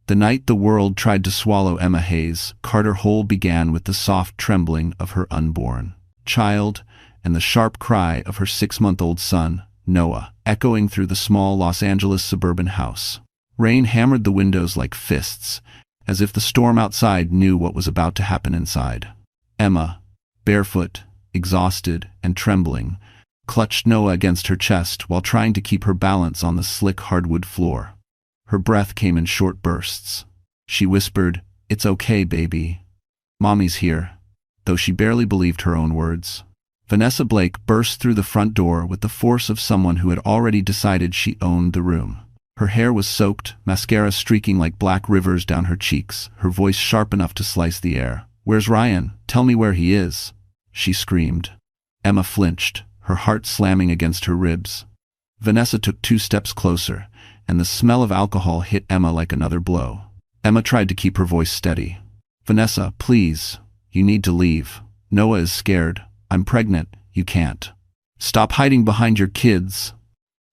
The night the world tried to swallow Emma Hayes, Carter Hole began with the soft trembling of her unborn child and the sharp cry of her 6-month-old son, Noah, echoing through the small Los Angeles suburban house. Rain hammered the windows like fists, as if the storm outside knew what was about to happen inside. Emma, barefoot, exhausted, and trembling, clutched Noah against her chest while trying to keep her balance on the slick hardwood floor. Her breath came in short bursts. She whispered, "It's okay, baby. Mommy's here," though she barely believed her own words. Vanessa Blake burst through the front door with the force of someone who had already decided she owned the room. Her hair was soaked, mascara streaking like black rivers down her cheeks, her voice sharp enough to slice the air. "Where's Ryan? Tell me where he is," she screamed. Emma flinched, her heart slamming against her ribs. Vanessa took 2 steps closer, and the smell of alcohol hit Emma like another blow. Emma tried to keep her voice steady. "Vanessa, please. You need to leave. Noah is scared. I'm pregnant. You can't. Stop hiding behind your kids."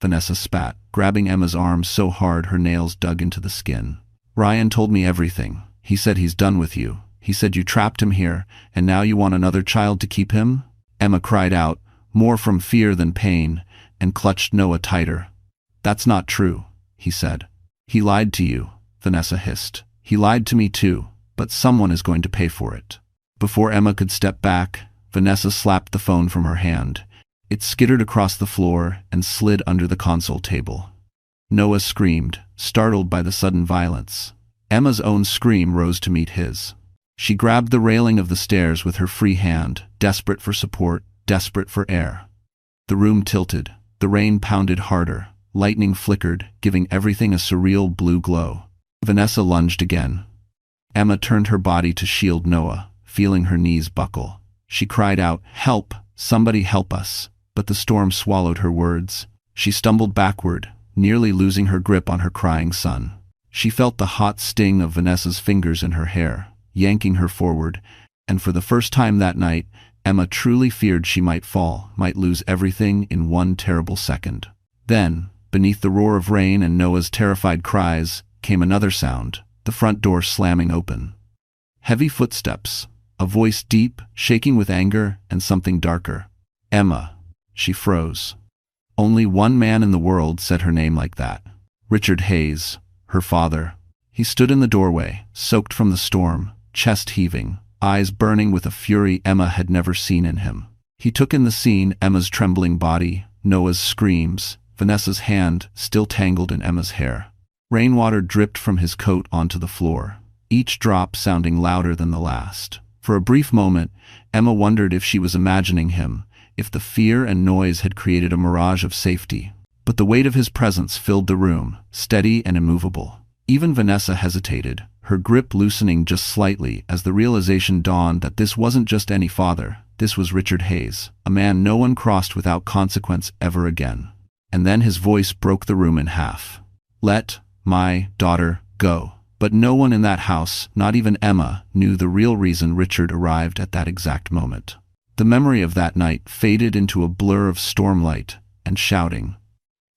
Vanessa spat, grabbing Emma's arm so hard her nails dug into the skin. "Ryan told me everything. He said he's done with you. He said you trapped him here, and now you want another child to keep him?" Emma cried out, more from fear than pain, and clutched Noah tighter. "That's not true," he said. "He lied to you," Vanessa hissed. "He lied to me too, but someone is going to pay for it." Before Emma could step back, Vanessa slapped the phone from her hand. It skittered across the floor and slid under the console table. Noah screamed, startled by the sudden violence. Emma's own scream rose to meet his. She grabbed the railing of the stairs with her free hand, desperate for support, desperate for air. The room tilted. The rain pounded harder. Lightning flickered, giving everything a surreal blue glow. Vanessa lunged again. Emma turned her body to shield Noah, feeling her knees buckle. She cried out, "Help! Somebody help us!" But the storm swallowed her words. She stumbled backward, nearly losing her grip on her crying son. She felt the hot sting of Vanessa's fingers in her hair, yanking her forward, and for the first time that night, Emma truly feared she might fall, might lose everything in one terrible second. Then, beneath the roar of rain and Noah's terrified cries, came another sound, the front door slamming open. Heavy footsteps, a voice deep, shaking with anger and something darker. "Emma." She froze. Only one man in the world said her name like that. Richard Hayes, her father. He stood in the doorway, soaked from the storm, chest heaving, eyes burning with a fury Emma had never seen in him. He took in the scene, Emma's trembling body, Noah's screams, Vanessa's hand still tangled in Emma's hair. Rainwater dripped from his coat onto the floor, each drop sounding louder than the last. For a brief moment, Emma wondered if she was imagining him, if the fear and noise had created a mirage of safety. But the weight of his presence filled the room, steady and immovable. Even Vanessa hesitated, her grip loosening just slightly as the realization dawned that this wasn't just any father, this was Richard Hayes, a man no one crossed without consequence ever again. And then his voice broke the room in half. "Let my daughter go." But no one in that house, not even Emma, knew the real reason Richard arrived at that exact moment. The memory of that night faded into a blur of stormlight and shouting.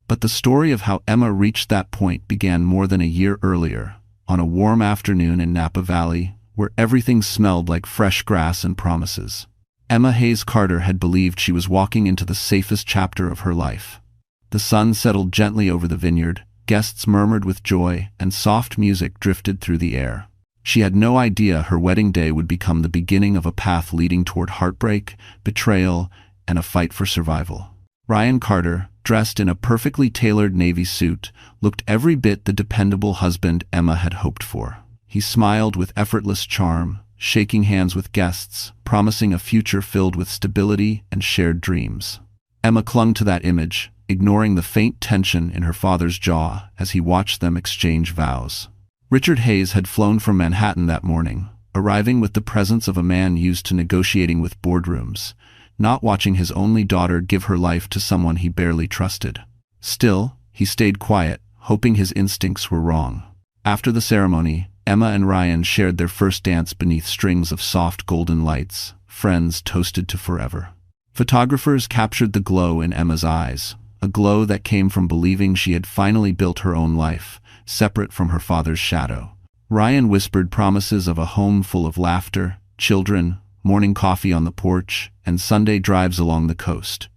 But the story of how Emma reached that point began more than a year earlier, on a warm afternoon in Napa Valley, where everything smelled like fresh grass and promises. Emma Hayes Carter had believed she was walking into the safest chapter of her life. The sun settled gently over the vineyard, guests murmured with joy, and soft music drifted through the air. She had no idea her wedding day would become the beginning of a path leading toward heartbreak, betrayal, and a fight for survival. Ryan Carter, dressed in a perfectly tailored navy suit, looked every bit the dependable husband Emma had hoped for. He smiled with effortless charm, shaking hands with guests, promising a future filled with stability and shared dreams. Emma clung to that image, ignoring the faint tension in her father's jaw as he watched them exchange vows. Richard Hayes had flown from Manhattan that morning, arriving with the presence of a man used to negotiating with boardrooms, not watching his only daughter give her life to someone he barely trusted. Still, he stayed quiet, hoping his instincts were wrong. After the ceremony, Emma and Ryan shared their first dance beneath strings of soft golden lights, friends toasted to forever. Photographers captured the glow in Emma's eyes, a glow that came from believing she had finally built her own life, separate from her father's shadow. Ryan whispered promises of a home full of laughter, children, morning coffee on the porch, and Sunday drives along the coast.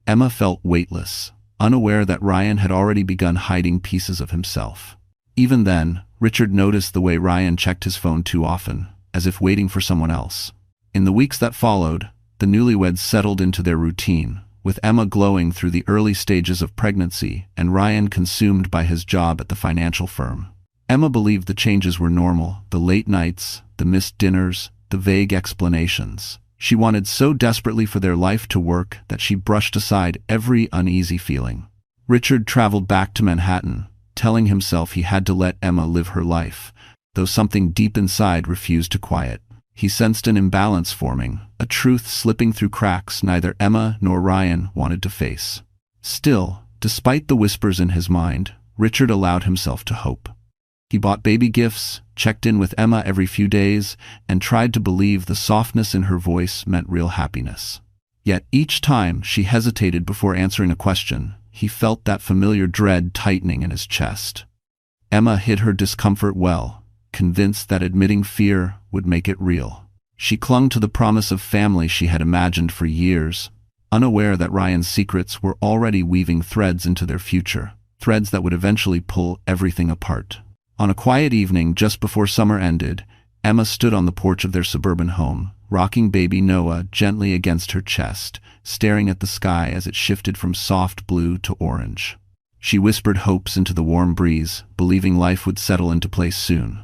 Emma felt weightless, unaware that Ryan had already begun hiding pieces of himself. Even then, Richard noticed the way Ryan checked his phone too often, as if waiting for someone else. In the weeks that followed, the newlyweds settled into their routine, with Emma glowing through the early stages of pregnancy and Ryan consumed by his job at the financial firm. Emma believed the changes were normal, the late nights, the missed dinners, the vague explanations. She wanted so desperately for their life to work that she brushed aside every uneasy feeling. Richard traveled back to Manhattan, telling himself he had to let Emma live her life, though something deep inside refused to quiet. He sensed an imbalance forming, a truth slipping through cracks neither Emma nor Ryan wanted to face. Still, despite the whispers in his mind, Richard allowed himself to hope. He bought baby gifts, checked in with Emma every few days, and tried to believe the softness in her voice meant real happiness. Yet each time she hesitated before answering a question, he felt that familiar dread tightening in his chest. Emma hid her discomfort well, convinced that admitting fear would make it real. She clung to the promise of family she had imagined for years, unaware that Ryan's secrets were already weaving threads into their future, threads that would eventually pull everything apart. On a quiet evening just before summer ended, Emma stood on the porch of their suburban home, rocking baby Noah gently against her chest, staring at the sky as it shifted from soft blue to orange. She whispered hopes into the warm breeze, believing life would settle into place soon.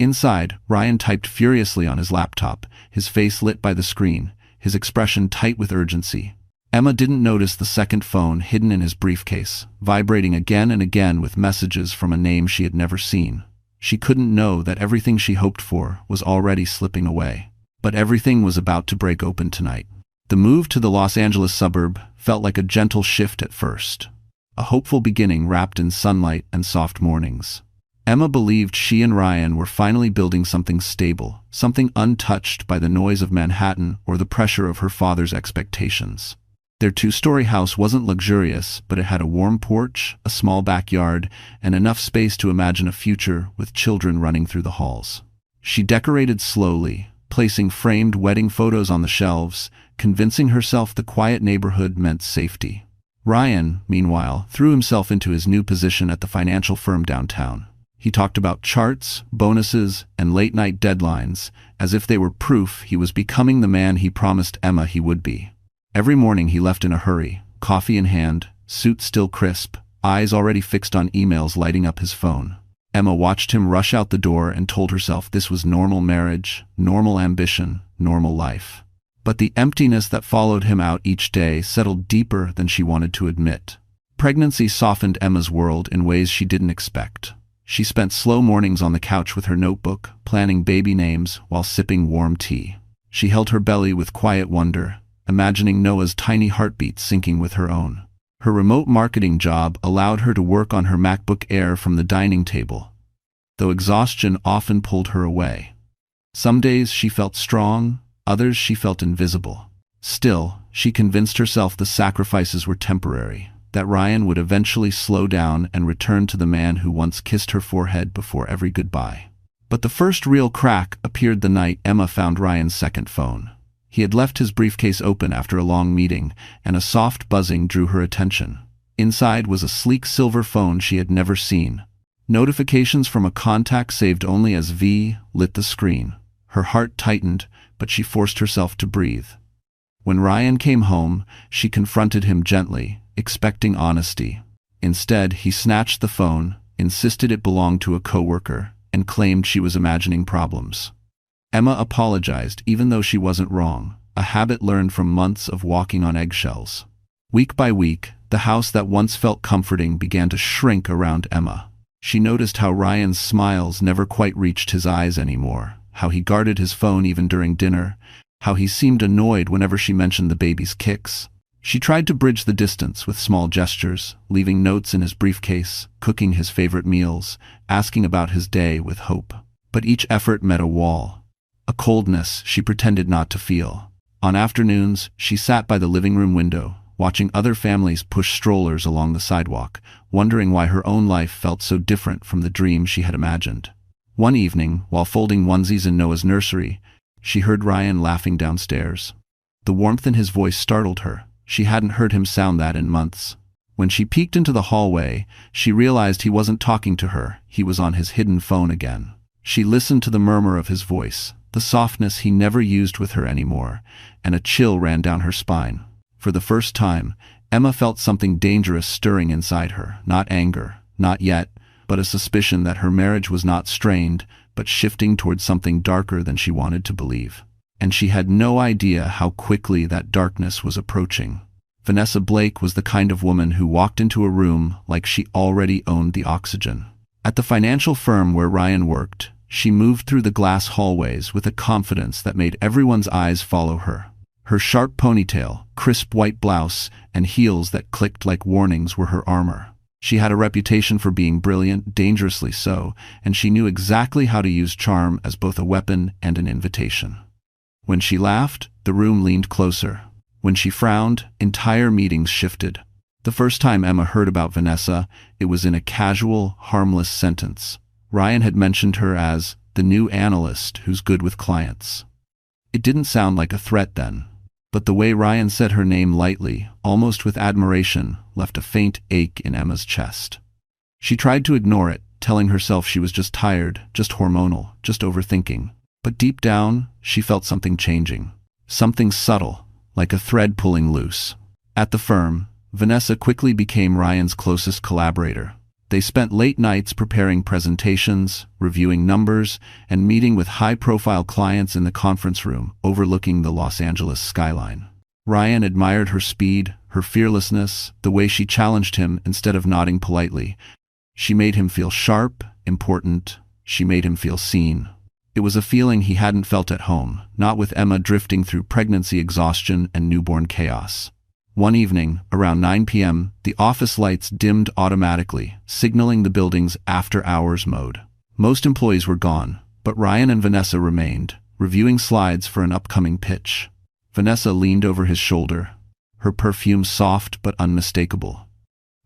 Inside, Ryan typed furiously on his laptop, his face lit by the screen, his expression tight with urgency. Emma didn't notice the second phone hidden in his briefcase, vibrating again and again with messages from a name she had never seen. She couldn't know that everything she hoped for was already slipping away. But everything was about to break open tonight. The move to the Los Angeles suburb felt like a gentle shift at first, a hopeful beginning wrapped in sunlight and soft mornings. Emma believed she and Ryan were finally building something stable, something untouched by the noise of Manhattan or the pressure of her father's expectations. Their two-story house wasn't luxurious, but it had a warm porch, a small backyard, and enough space to imagine a future with children running through the halls. She decorated slowly, placing framed wedding photos on the shelves, convincing herself the quiet neighborhood meant safety. Ryan, meanwhile, threw himself into his new position at the financial firm downtown. He talked about charts, bonuses, and late-night deadlines, as if they were proof he was becoming the man he promised Emma he would be. Every morning he left in a hurry, coffee in hand, suit still crisp, eyes already fixed on emails lighting up his phone. Emma watched him rush out the door and told herself this was normal marriage, normal ambition, normal life. But the emptiness that followed him out each day settled deeper than she wanted to admit. Pregnancy softened Emma's world in ways she didn't expect. She spent slow mornings on the couch with her notebook, planning baby names while sipping warm tea. She held her belly with quiet wonder, imagining Noah's tiny heartbeat syncing with her own. Her remote marketing job allowed her to work on her MacBook Air from the dining table, though exhaustion often pulled her away. Some days she felt strong, others she felt invisible. Still, she convinced herself the sacrifices were temporary, that Ryan would eventually slow down and return to the man who once kissed her forehead before every goodbye. But the first real crack appeared the night Emma found Ryan's second phone. He had left his briefcase open after a long meeting, and a soft buzzing drew her attention. Inside was a sleek silver phone she had never seen. Notifications from a contact saved only as V lit the screen. Her heart tightened, but she forced herself to breathe. When Ryan came home, she confronted him gently, expecting honesty. Instead, he snatched the phone, insisted it belonged to a coworker, and claimed she was imagining problems. Emma apologized even though she wasn't wrong, a habit learned from months of walking on eggshells. Week by week, the house that once felt comforting began to shrink around Emma. She noticed how Ryan's smiles never quite reached his eyes anymore, how he guarded his phone even during dinner, how he seemed annoyed whenever she mentioned the baby's kicks. She tried to bridge the distance with small gestures, leaving notes in his briefcase, cooking his favorite meals, asking about his day with hope. But each effort met a wall. A coldness she pretended not to feel. On afternoons, she sat by the living room window, watching other families push strollers along the sidewalk, wondering why her own life felt so different from the dream she had imagined. One evening, while folding onesies in Noah's nursery, she heard Ryan laughing downstairs. The warmth in his voice startled her. She hadn't heard him sound that in months. When she peeked into the hallway, she realized he wasn't talking to her, he was on his hidden phone again. She listened to the murmur of his voice, the softness he never used with her anymore, and a chill ran down her spine. For the first time, Emma felt something dangerous stirring inside her, not anger, not yet, but a suspicion that her marriage was not strained, but shifting towards something darker than she wanted to believe. And she had no idea how quickly that darkness was approaching. Vanessa Blake was the kind of woman who walked into a room like she already owned the oxygen. At the financial firm where Ryan worked, she moved through the glass hallways with a confidence that made everyone's eyes follow her. Her sharp ponytail, crisp white blouse, and heels that clicked like warnings were her armor. She had a reputation for being brilliant, dangerously so, and she knew exactly how to use charm as both a weapon and an invitation. When she laughed, the room leaned closer. When she frowned, entire meetings shifted. The first time Emma heard about Vanessa, it was in a casual, harmless sentence. Ryan had mentioned her as the new analyst who's good with clients. It didn't sound like a threat then, but the way Ryan said her name lightly, almost with admiration, left a faint ache in Emma's chest. She tried to ignore it, telling herself she was just tired, just hormonal, just overthinking. But deep down, she felt something changing. Something subtle, like a thread pulling loose. At the firm, Vanessa quickly became Ryan's closest collaborator. They spent late nights preparing presentations, reviewing numbers, and meeting with high-profile clients in the conference room overlooking the Los Angeles skyline. Ryan admired her speed, her fearlessness, the way she challenged him instead of nodding politely. She made him feel sharp, important. She made him feel seen. It was a feeling he hadn't felt at home, not with Emma drifting through pregnancy exhaustion and newborn chaos. One evening, around 9 p.m., the office lights dimmed automatically, signaling the building's after-hours mode. Most employees were gone, but Ryan and Vanessa remained, reviewing slides for an upcoming pitch. Vanessa leaned over his shoulder, her perfume soft but unmistakable.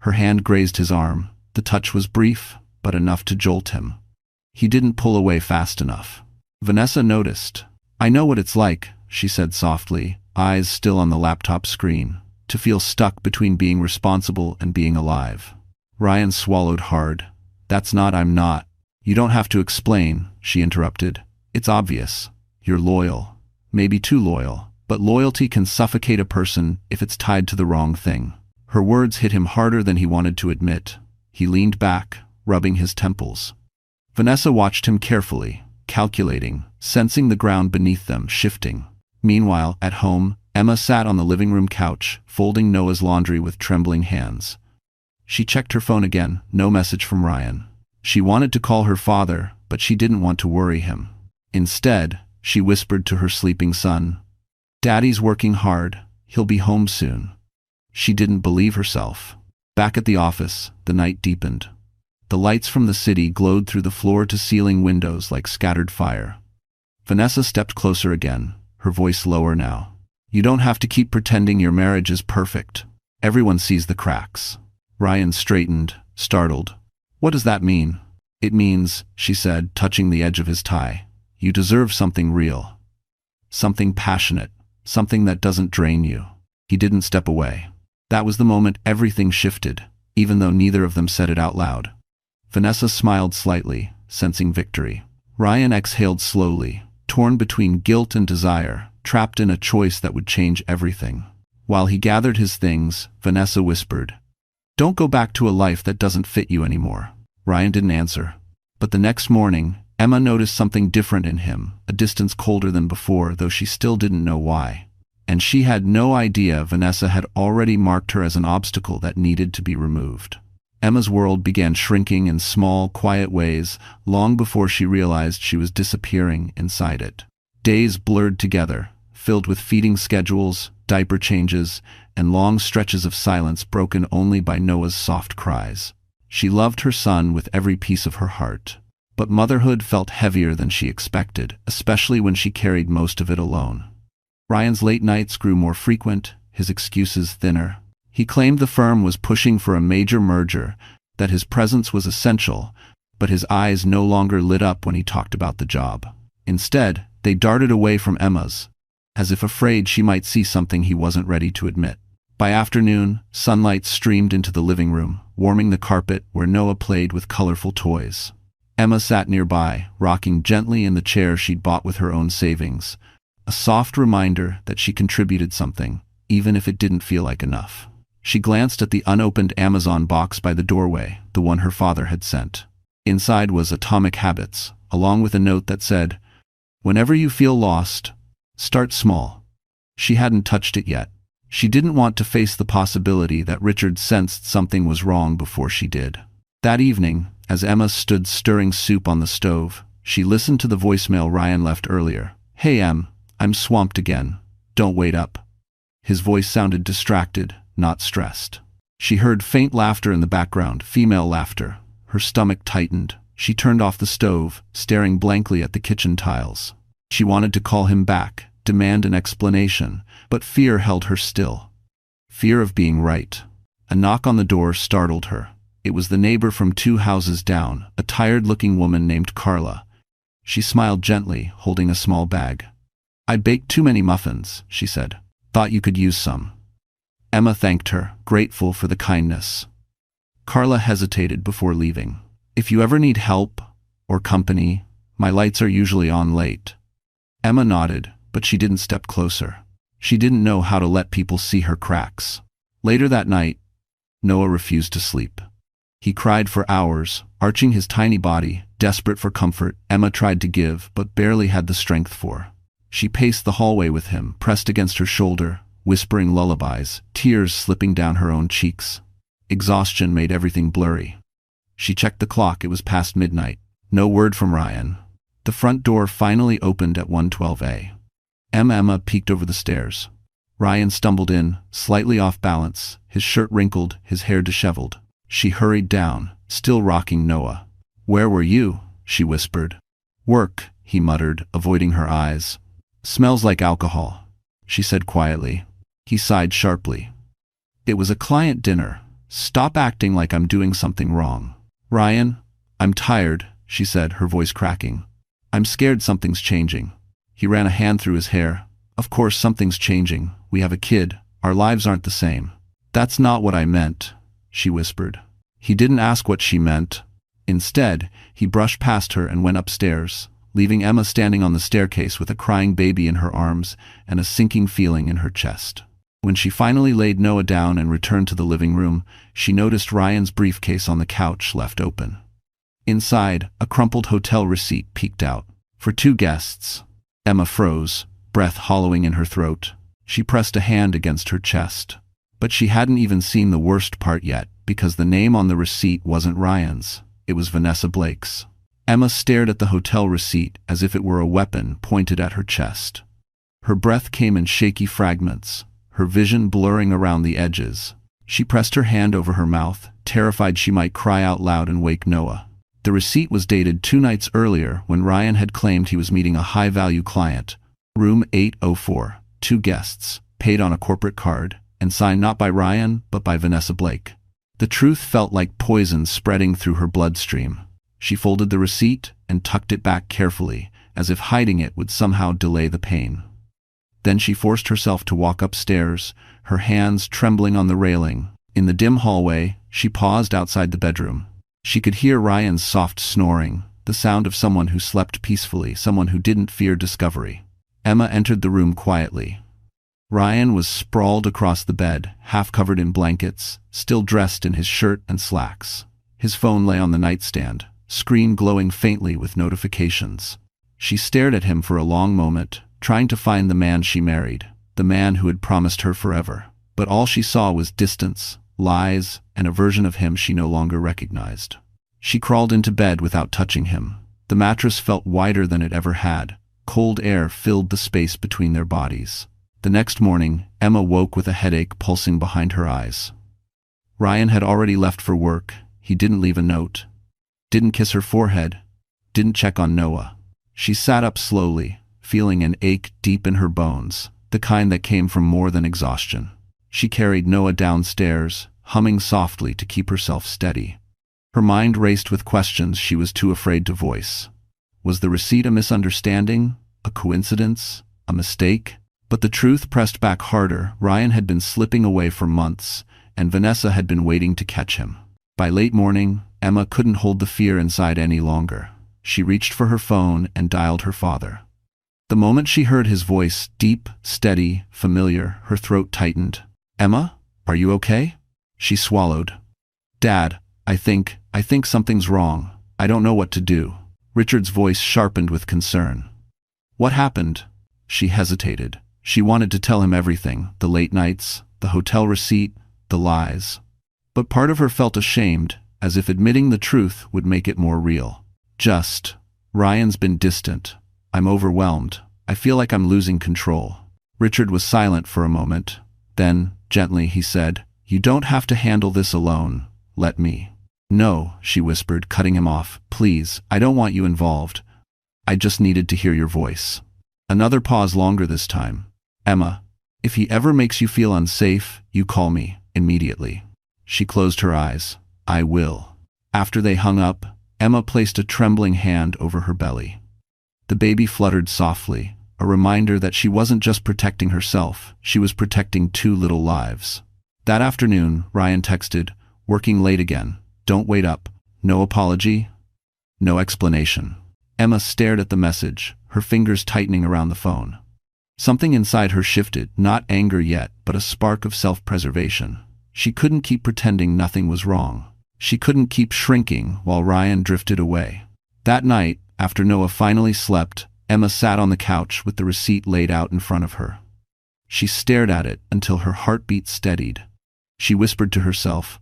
Her hand grazed his arm. The touch was brief, but enough to jolt him. He didn't pull away fast enough. Vanessa noticed. "I know what it's like," she said softly, eyes still on the laptop screen, "to feel stuck between being responsible and being alive." Ryan swallowed hard. I'm not. "You don't have to explain," she interrupted. "It's obvious. You're loyal. Maybe too loyal. But loyalty can suffocate a person if it's tied to the wrong thing." Her words hit him harder than he wanted to admit. He leaned back, rubbing his temples. Vanessa watched him carefully, calculating, sensing the ground beneath them shifting. Meanwhile, at home, Emma sat on the living room couch, folding Noah's laundry with trembling hands. She checked her phone again, no message from Ryan. She wanted to call her father, but she didn't want to worry him. Instead, she whispered to her sleeping son, "Daddy's working hard. He'll be home soon." She didn't believe herself. Back at the office, the night deepened. The lights from the city glowed through the floor-to-ceiling windows like scattered fire. Vanessa stepped closer again, her voice lower now. "You don't have to keep pretending your marriage is perfect. Everyone sees the cracks." Ryan straightened, startled. "What does that mean?" "It means," she said, touching the edge of his tie, "you deserve something real. Something passionate. Something that doesn't drain you." He didn't step away. That was the moment everything shifted, even though neither of them said it out loud. Vanessa smiled slightly, sensing victory. Ryan exhaled slowly, torn between guilt and desire, trapped in a choice that would change everything. While he gathered his things, Vanessa whispered, "Don't go back to a life that doesn't fit you anymore." Ryan didn't answer. But the next morning, Emma noticed something different in him, a distance colder than before, though she still didn't know why. And she had no idea Vanessa had already marked her as an obstacle that needed to be removed. Emma's world began shrinking in small, quiet ways long before she realized she was disappearing inside it. Days blurred together, filled with feeding schedules, diaper changes, and long stretches of silence broken only by Noah's soft cries. She loved her son with every piece of her heart. But motherhood felt heavier than she expected, especially when she carried most of it alone. Ryan's late nights grew more frequent, his excuses thinner. He claimed the firm was pushing for a major merger, that his presence was essential, but his eyes no longer lit up when he talked about the job. Instead, they darted away from Emma's, as if afraid she might see something he wasn't ready to admit. By afternoon, sunlight streamed into the living room, warming the carpet where Noah played with colorful toys. Emma sat nearby, rocking gently in the chair she'd bought with her own savings, a soft reminder that she contributed something, even if it didn't feel like enough. She glanced at the unopened Amazon box by the doorway, the one her father had sent. Inside was Atomic Habits, along with a note that said, "Whenever you feel lost, start small." She hadn't touched it yet. She didn't want to face the possibility that Richard sensed something was wrong before she did. That evening, as Emma stood stirring soup on the stove, she listened to the voicemail Ryan left earlier. "Hey Em, I'm swamped again. Don't wait up." His voice sounded distracted, not stressed. She heard faint laughter in the background, female laughter. Her stomach tightened. She turned off the stove, staring blankly at the kitchen tiles. She wanted to call him back, demand an explanation, but fear held her still. Fear of being right. A knock on the door startled her. It was the neighbor from 2 houses down, a tired-looking woman named Carla. She smiled gently, holding a small bag. "I baked too many muffins," she said. "Thought you could use some." Emma thanked her, grateful for the kindness. Carla hesitated before leaving. "If you ever need help or company, my lights are usually on late." Emma nodded, but she didn't step closer. She didn't know how to let people see her cracks. Later that night, Noah refused to sleep. He cried for hours, arching his tiny body, desperate for comfort Emma tried to give but barely had the strength for. She paced the hallway with him, pressed against her shoulder, whispering lullabies, tears slipping down her own cheeks. Exhaustion made everything blurry. She checked the clock. It was past midnight. No word from Ryan. The front door finally opened at 1:12 a.m. Emma peeked over the stairs. Ryan stumbled in, slightly off balance, his shirt wrinkled, his hair disheveled. She hurried down, still rocking Noah. "Where were you?" she whispered. "Work," he muttered, avoiding her eyes. "Smells like alcohol," she said quietly. He sighed sharply. "It was a client dinner. Stop acting like I'm doing something wrong." "Ryan, I'm tired," she said, her voice cracking. "I'm scared something's changing." He ran a hand through his hair. "Of course something's changing. We have a kid. Our lives aren't the same." "That's not what I meant," she whispered. He didn't ask what she meant. Instead, he brushed past her and went upstairs, leaving Emma standing on the staircase with a crying baby in her arms and a sinking feeling in her chest. When she finally laid Noah down and returned to the living room, she noticed Ryan's briefcase on the couch left open. Inside, a crumpled hotel receipt peeked out. "For 2 guests." Emma froze, breath hollowing in her throat. She pressed a hand against her chest. But she hadn't even seen the worst part yet, because the name on the receipt wasn't Ryan's. It was Vanessa Blake's. Emma stared at the hotel receipt as if it were a weapon pointed at her chest. Her breath came in shaky fragments, her vision blurring around the edges. She pressed her hand over her mouth, terrified she might cry out loud and wake Noah. The receipt was dated 2 nights earlier when Ryan had claimed he was meeting a high-value client. Room 804, 2 guests, paid on a corporate card, and signed not by Ryan but by Vanessa Blake. The truth felt like poison spreading through her bloodstream. She folded the receipt and tucked it back carefully, as if hiding it would somehow delay the pain. Then she forced herself to walk upstairs, her hands trembling on the railing. In the dim hallway, she paused outside the bedroom. She could hear Ryan's soft snoring, the sound of someone who slept peacefully, someone who didn't fear discovery. Emma entered the room quietly. Ryan was sprawled across the bed, half covered in blankets, still dressed in his shirt and slacks. His phone lay on the nightstand, screen glowing faintly with notifications. She stared at him for a long moment, trying to find the man she married, the man who had promised her forever. But all she saw was distance, lies, and a version of him she no longer recognized. She crawled into bed without touching him. The mattress felt wider than it ever had. Cold air filled the space between their bodies. The next morning, Emma woke with a headache pulsing behind her eyes. Ryan had already left for work. He didn't leave a note. Didn't kiss her forehead. Didn't check on Noah. She sat up slowly, feeling an ache deep in her bones, the kind that came from more than exhaustion. She carried Noah downstairs, humming softly to keep herself steady. Her mind raced with questions she was too afraid to voice. Was the receipt a misunderstanding? A coincidence? A mistake? But the truth pressed back harder. Ryan had been slipping away for months, and Vanessa had been waiting to catch him. By late morning, Emma couldn't hold the fear inside any longer. She reached for her phone and dialed her father. The moment she heard his voice, deep, steady, familiar, her throat tightened. "Emma, are you okay?" She swallowed. "Dad, I think something's wrong. I don't know what to do." Richard's voice sharpened with concern. "What happened?" She hesitated. She wanted to tell him everything, the late nights, the hotel receipt, the lies. But part of her felt ashamed, as if admitting the truth would make it more real. Ryan's been distant. I'm overwhelmed. I feel like I'm losing control." Richard was silent for a moment. Then, gently, he said, "You don't have to handle this alone. Let me." "No," she whispered, cutting him off. "Please, I don't want you involved. I just needed to hear your voice." Another pause, longer this time. "Emma, if he ever makes you feel unsafe, you call me, immediately." She closed her eyes. "I will." After they hung up, Emma placed a trembling hand over her belly. The baby fluttered softly, a reminder that she wasn't just protecting herself, she was protecting two little lives. That afternoon, Ryan texted, "Working late again. Don't wait up. No apology. No explanation." Emma stared at the message, her fingers tightening around the phone. Something inside her shifted, not anger yet, but a spark of self-preservation. She couldn't keep pretending nothing was wrong. She couldn't keep shrinking while Ryan drifted away. That night, after Noah finally slept, Emma sat on the couch with the receipt laid out in front of her. She stared at it until her heartbeat steadied. She whispered to herself,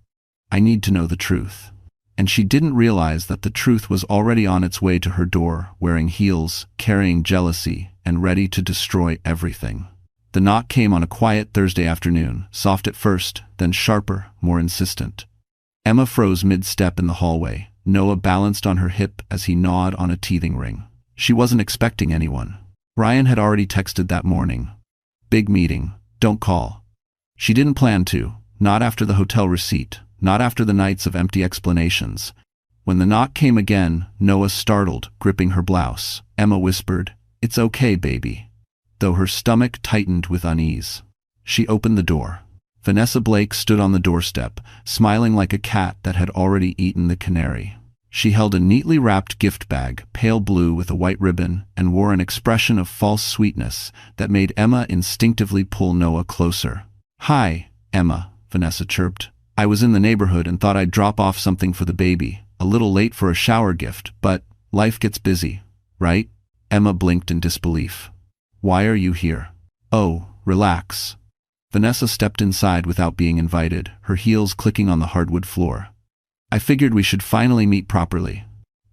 "I need to know the truth." And she didn't realize that the truth was already on its way to her door, wearing heels, carrying jealousy, and ready to destroy everything. The knock came on a quiet Thursday afternoon, soft at first, then sharper, more insistent. Emma froze mid-step in the hallway. Noah balanced on her hip as he gnawed on a teething ring. She wasn't expecting anyone. Ryan had already texted that morning. "Big meeting. Don't call." She didn't plan to, not after the hotel receipt, not after the nights of empty explanations. When the knock came again, Noah startled, gripping her blouse. Emma whispered, "It's okay, baby," though her stomach tightened with unease. She opened the door. Vanessa Blake stood on the doorstep, smiling like a cat that had already eaten the canary. She held a neatly wrapped gift bag, pale blue with a white ribbon, and wore an expression of false sweetness that made Emma instinctively pull Noah closer. "Hi, Emma," Vanessa chirped. "I was in the neighborhood and thought I'd drop off something for the baby. A little late for a shower gift, but life gets busy, right?" Emma blinked in disbelief. "Why are you here?" "Oh, relax." Vanessa stepped inside without being invited, her heels clicking on the hardwood floor. "I figured we should finally meet properly.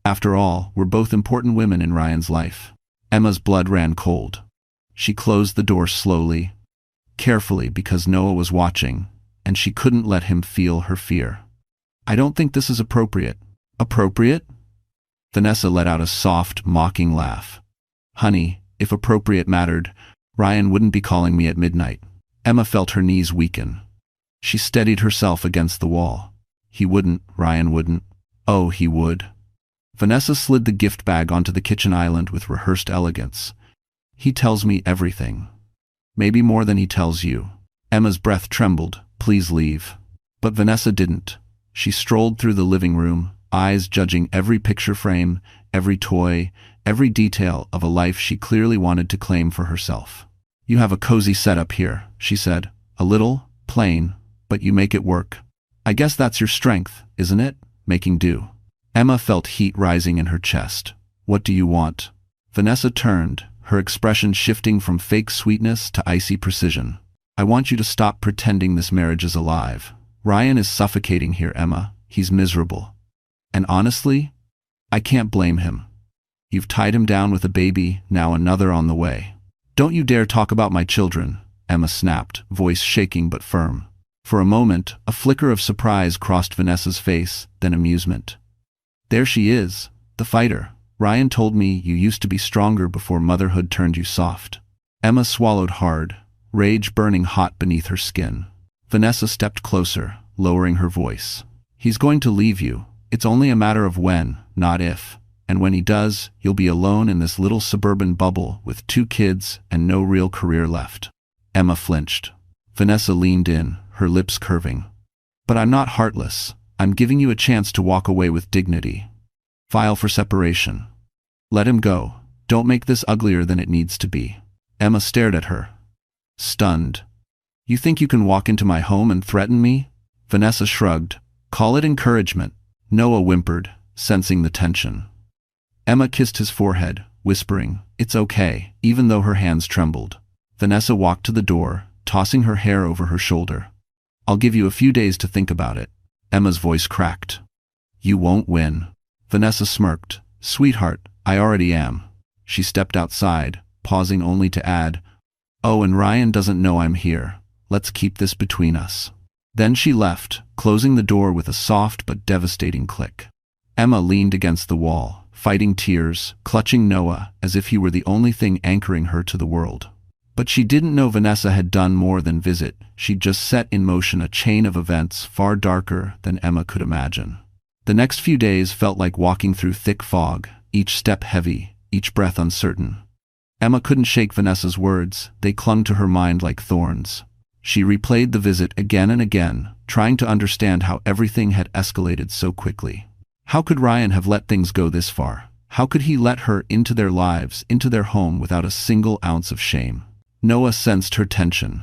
After all, we're both important women in Ryan's life." Emma's blood ran cold. She closed the door slowly, carefully, because Noah was watching, and she couldn't let him feel her fear. "I don't think this is appropriate." "Appropriate?" Vanessa let out a soft, mocking laugh. "Honey, if appropriate mattered, Ryan wouldn't be calling me at midnight." Emma felt her knees weaken. She steadied herself against the wall. "He wouldn't, Ryan wouldn't." "Oh, he would." Vanessa slid the gift bag onto the kitchen island with rehearsed elegance. "He tells me everything. Maybe more than he tells you." Emma's breath trembled. "Please leave." But Vanessa didn't. She strolled through the living room, eyes judging every picture frame, every toy, every detail of a life she clearly wanted to claim for herself. "You have a cozy setup here," she said. "A little, plain, but you make it work. I guess that's your strength, isn't it? Making do." Emma felt heat rising in her chest. "What do you want?" Vanessa turned, her expression shifting from fake sweetness to icy precision. "I want you to stop pretending this marriage is alive. Ryan is suffocating here, Emma. He's miserable. And honestly, I can't blame him. You've tied him down with a baby, now another on the way." "Don't you dare talk about my children," Emma snapped, voice shaking but firm. For a moment, a flicker of surprise crossed Vanessa's face, then amusement. "There she is, the fighter. Ryan told me you used to be stronger before motherhood turned you soft." Emma swallowed hard, rage burning hot beneath her skin. Vanessa stepped closer, lowering her voice. "He's going to leave you, It's only a matter of when, not if. And when he does, you'll be alone in this little suburban bubble with 2 kids and no real career left." Emma flinched. Vanessa leaned in, her lips curving. "But I'm not heartless. I'm giving you a chance to walk away with dignity. File for separation. Let him go. Don't make this uglier than it needs to be." Emma stared at her, stunned. "You think you can walk into my home and threaten me?" Vanessa shrugged. "Call it encouragement." Noah whimpered, sensing the tension. Emma kissed his forehead, whispering, "It's okay," even though her hands trembled. Vanessa walked to the door, tossing her hair over her shoulder. "I'll give you a few days to think about it." Emma's voice cracked. "You won't win." Vanessa smirked. "Sweetheart, I already am." She stepped outside, pausing only to add, "Oh, and Ryan doesn't know I'm here. Let's keep this between us." Then she left, closing the door with a soft but devastating click. Emma leaned against the wall, fighting tears, clutching Noah as if he were the only thing anchoring her to the world. But she didn't know Vanessa had done more than visit. She'd just set in motion a chain of events far darker than Emma could imagine. The next few days felt like walking through thick fog, each step heavy, each breath uncertain. Emma couldn't shake Vanessa's words. They clung to her mind like thorns. She replayed the visit again and again, trying to understand how everything had escalated so quickly. How could Ryan have let things go this far? How could he let her into their lives, into their home, without a single ounce of shame? Noah sensed her tension.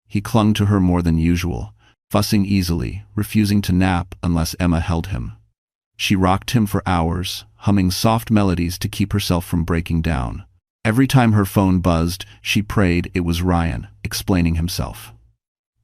He clung to her more than usual, fussing easily, refusing to nap unless Emma held him. She rocked him for hours, humming soft melodies to keep herself from breaking down. Every time her phone buzzed, she prayed it was Ryan, explaining himself.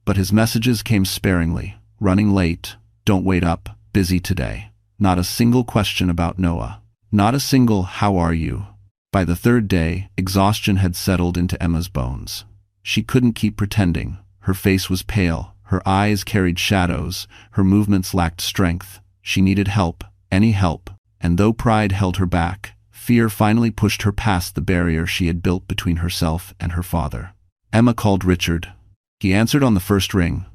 But his messages came sparingly. "Running late, don't wait up, busy today." Not a single question about Noah. Not a single "how are you?" By the 3rd day, exhaustion had settled into Emma's bones. She couldn't keep pretending. Her face was pale, her eyes carried shadows, her movements lacked strength. She needed help, any help, and though pride held her back, fear finally pushed her past the barrier she had built between herself and her father. Emma called Richard. He answered on the first ring.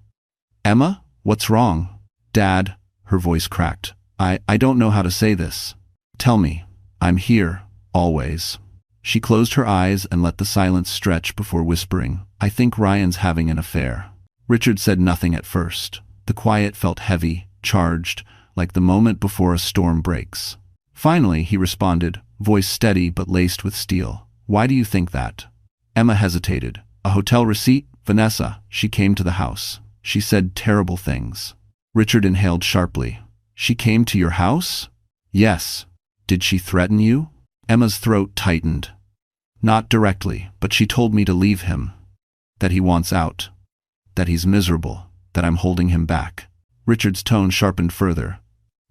"Emma, what's wrong?" "Dad," her voice cracked. I don't know how to say this. "Tell me. I'm here, always." She closed her eyes and let the silence stretch before whispering, "I think Ryan's having an affair." Richard said nothing at first. The quiet felt heavy, charged, like the moment before a storm breaks. Finally, he responded, voice steady but laced with steel. "Why do you think that?" Emma hesitated. "A hotel receipt? Vanessa, she came to the house. She said terrible things." Richard inhaled sharply. "She came to your house?" "Yes." "Did she threaten you?" Emma's throat tightened. "Not directly, but she told me to leave him. That he wants out. That he's miserable. That I'm holding him back." Richard's tone sharpened further.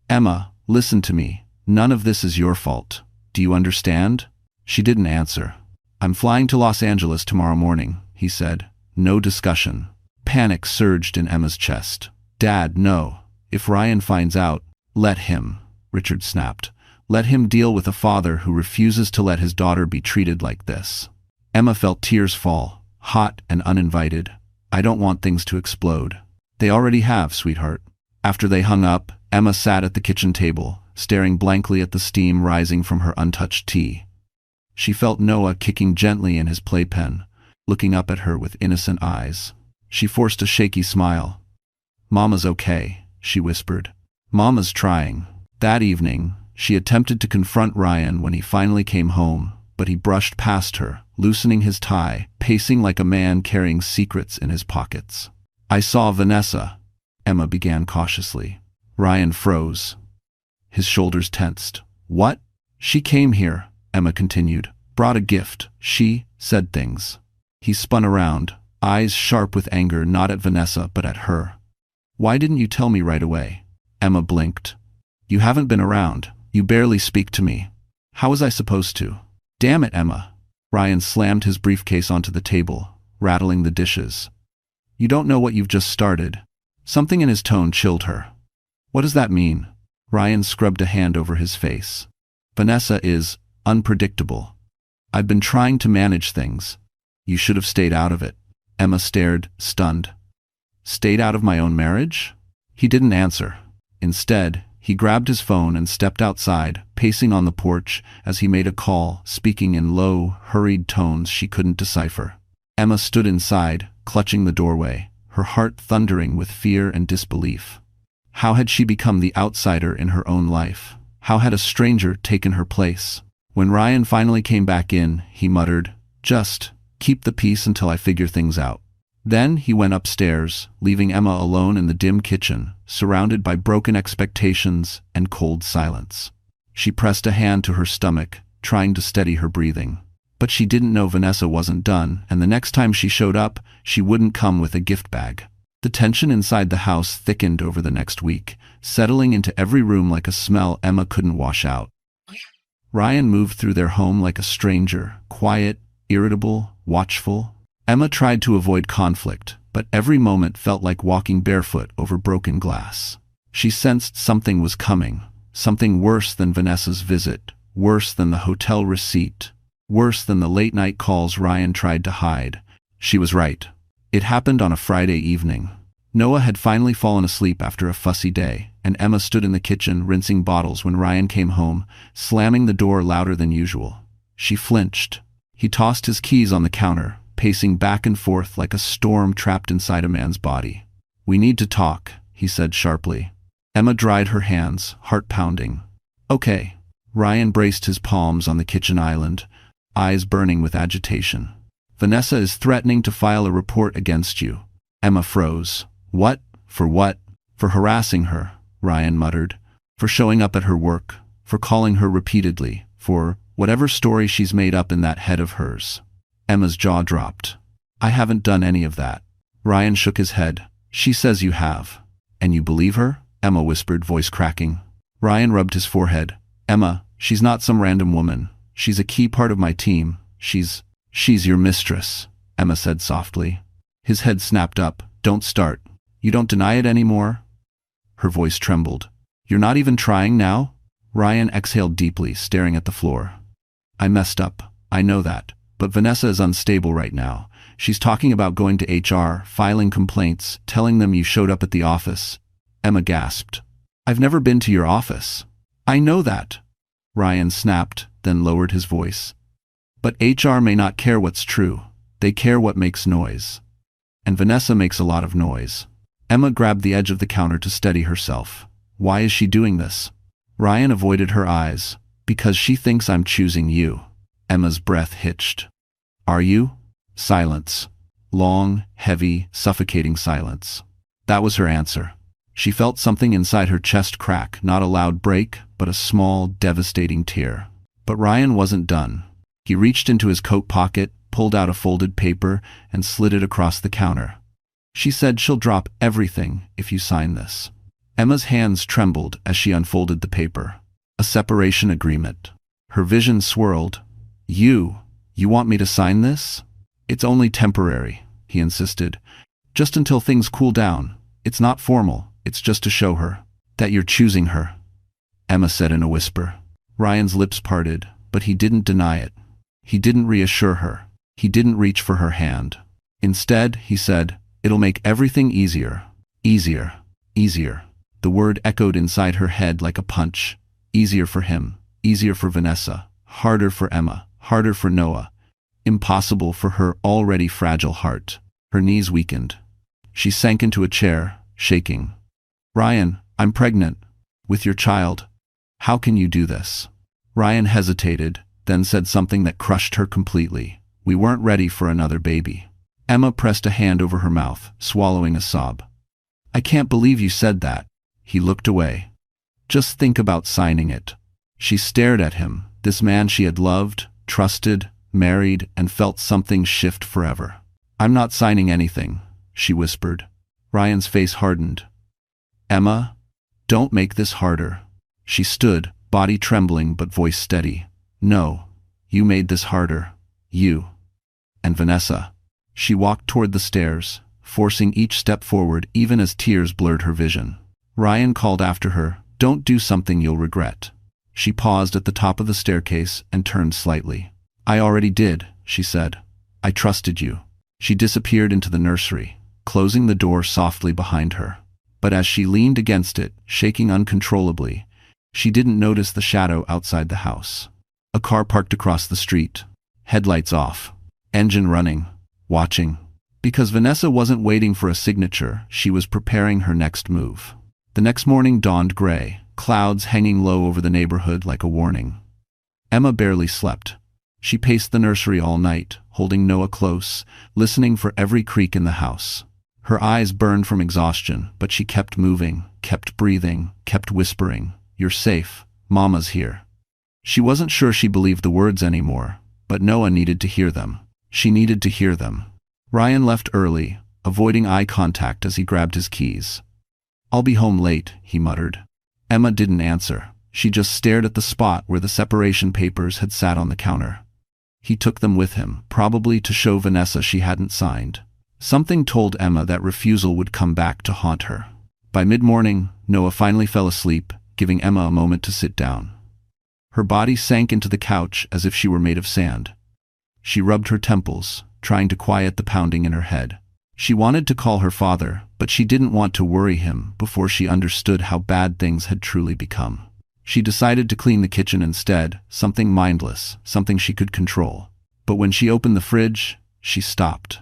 "Emma, listen to me. None of this is your fault. Do you understand?" She didn't answer. "I'm flying to Los Angeles tomorrow morning," he said. No discussion. Panic surged in Emma's chest. "Dad, no. If Ryan finds out, let him," Richard snapped. "Let him deal with a father who refuses to let his daughter be treated like this." Emma felt tears fall, hot and uninvited. "I don't want things to explode." "They already have, sweetheart." After they hung up, Emma sat at the kitchen table, staring blankly at the steam rising from her untouched tea. She felt Noah kicking gently in his playpen, looking up at her with innocent eyes. She forced a shaky smile. "Mama's okay," she whispered. "Mama's trying." That evening, she attempted to confront Ryan when he finally came home, but he brushed past her, loosening his tie, pacing like a man carrying secrets in his pockets. "I saw Vanessa," Emma began cautiously. Ryan froze. His shoulders tensed. "What?" "She came here," Emma continued. "Brought a gift. She said things." He spun around, eyes sharp with anger, not at Vanessa but at her. "Why didn't you tell me right away?" Emma blinked. "You haven't been around. You barely speak to me. How was I supposed to?" "Damn it, Emma." Ryan slammed his briefcase onto the table, rattling the dishes. "You don't know what you've just started." Something in his tone chilled her. "What does that mean?" Ryan scrubbed a hand over his face. "Vanessa is unpredictable. I've been trying to manage things. You should have stayed out of it." Emma stared, stunned. "Stayed out of my own marriage?" He didn't answer. Instead, He grabbed his phone and stepped outside, pacing on the porch as he made a call, speaking in low, hurried tones she couldn't decipher. Emma stood inside, clutching the doorway, her heart thundering with fear and disbelief. How had she become the outsider in her own life? How had a stranger taken her place? When Ryan finally came back in, he muttered, "Just keep the peace until I figure things out." Then he went upstairs, leaving Emma alone in the dim kitchen, surrounded by broken expectations and cold silence. She pressed a hand to her stomach, trying to steady her breathing. But she didn't know Vanessa wasn't done, and the next time she showed up, she wouldn't come with a gift bag. The tension inside the house thickened over the next week, settling into every room like a smell Emma couldn't wash out. Ryan moved through their home like a stranger, quiet, irritable, watchful. Emma tried to avoid conflict, but every moment felt like walking barefoot over broken glass. She sensed something was coming, something worse than Vanessa's visit, worse than the hotel receipt, worse than the late-night calls Ryan tried to hide. She was right. It happened on a Friday evening. Noah had finally fallen asleep after a fussy day, and Emma stood in the kitchen rinsing bottles when Ryan came home, slamming the door louder than usual. She flinched. He tossed his keys on the counter, pacing back and forth like a storm trapped inside a man's body. "We need to talk," he said sharply. Emma dried her hands, heart pounding. "Okay." Ryan braced his palms on the kitchen island, eyes burning with agitation. "Vanessa is threatening to file a report against you." Emma froze. "What? For what?" "For harassing her," Ryan muttered. "For showing up at her work. For calling her repeatedly. For whatever story she's made up in that head of hers." Emma's jaw dropped. "I haven't done any of that." Ryan shook his head. "She says you have." "And you believe her?" Emma whispered, voice cracking. Ryan rubbed his forehead. "Emma, she's not some random woman. She's a key part of my team. She's your mistress," Emma said softly. His head snapped up. "Don't start. You don't deny it anymore?" Her voice trembled. "You're not even trying now?" Ryan exhaled deeply, staring at the floor. "I messed up. I know that. But Vanessa is unstable right now. She's talking about going to HR, filing complaints, telling them you showed up at the office." Emma gasped. "I've never been to your office." "I know that," Ryan snapped, then lowered his voice. "But HR may not care what's true. They care what makes noise. And Vanessa makes a lot of noise." Emma grabbed the edge of the counter to steady herself. "Why is she doing this?" Ryan avoided her eyes. "Because she thinks I'm choosing you." Emma's breath hitched. "Are you?" Silence. Long, heavy, suffocating silence. That was her answer. She felt something inside her chest crack, not a loud break, but a small, devastating tear. But Ryan wasn't done. He reached into his coat pocket, pulled out a folded paper, and slid it across the counter. "She said she'll drop everything if you sign this." Emma's hands trembled as she unfolded the paper. A separation agreement. Her vision swirled. You want me to sign this?" "It's only temporary," he insisted. "Just until things cool down. It's not formal. It's just to show her that you're choosing her," Emma said in a whisper. Ryan's lips parted, but he didn't deny it. He didn't reassure her. He didn't reach for her hand. Instead, he said, "It'll make everything easier. Easier. Easier." The word echoed inside her head like a punch. Easier for him. Easier for Vanessa. Harder for Emma. Harder for Noah. Impossible for her already fragile heart. Her knees weakened. She sank into a chair, shaking. "Ryan, I'm pregnant. With your child. How can you do this?" Ryan hesitated, then said something that crushed her completely. "We weren't ready for another baby." Emma pressed a hand over her mouth, swallowing a sob. "I can't believe you said that." He looked away. "Just think about signing it." She stared at him, this man she had loved, trusted, married, and felt something shift forever. "I'm not signing anything," she whispered. Ryan's face hardened. "Emma, don't make this harder." She stood, body trembling but voice steady. "No, you made this harder. You. And Vanessa." She walked toward the stairs, forcing each step forward even as tears blurred her vision. Ryan called after her, "Don't do something you'll regret." She paused at the top of the staircase and turned slightly. "I already did," she said. "I trusted you." She disappeared into the nursery, closing the door softly behind her. But as she leaned against it, shaking uncontrollably, she didn't notice the shadow outside the house. A car parked across the street, headlights off, engine running, watching. Because Vanessa wasn't waiting for a signature, she was preparing her next move. The next morning dawned gray, clouds hanging low over the neighborhood like a warning. Emma barely slept. She paced the nursery all night, holding Noah close, listening for every creak in the house. Her eyes burned from exhaustion, but she kept moving, kept breathing, kept whispering, "You're safe. Mama's here." She wasn't sure she believed the words anymore, but Noah needed to hear them. She needed to hear them. Ryan left early, avoiding eye contact as he grabbed his keys. "I'll be home late," he muttered. Emma didn't answer. She just stared at the spot where the separation papers had sat on the counter. He took them with him, probably to show Vanessa she hadn't signed. Something told Emma that refusal would come back to haunt her. By mid-morning, Noah finally fell asleep, giving Emma a moment to sit down. Her body sank into the couch as if she were made of sand. She rubbed her temples, trying to quiet the pounding in her head. She wanted to call her father, but she didn't want to worry him before she understood how bad things had truly become. She decided to clean the kitchen instead, something mindless, something she could control. But when she opened the fridge, she stopped.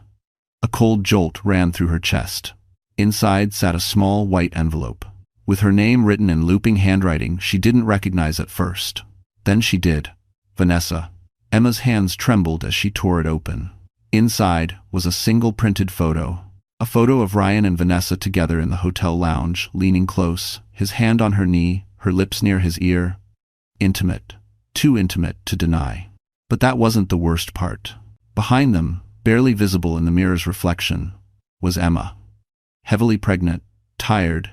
A cold jolt ran through her chest. Inside sat a small white envelope, with her name written in looping handwriting she didn't recognize at first. Then she did. Vanessa. Emma's hands trembled as she tore it open. Inside was a single printed photo. A photo of Ryan and Vanessa together in the hotel lounge, leaning close, his hand on her knee, her lips near his ear. Intimate. Too intimate to deny. But that wasn't the worst part. Behind them, barely visible in the mirror's reflection, was Emma. Heavily pregnant, tired,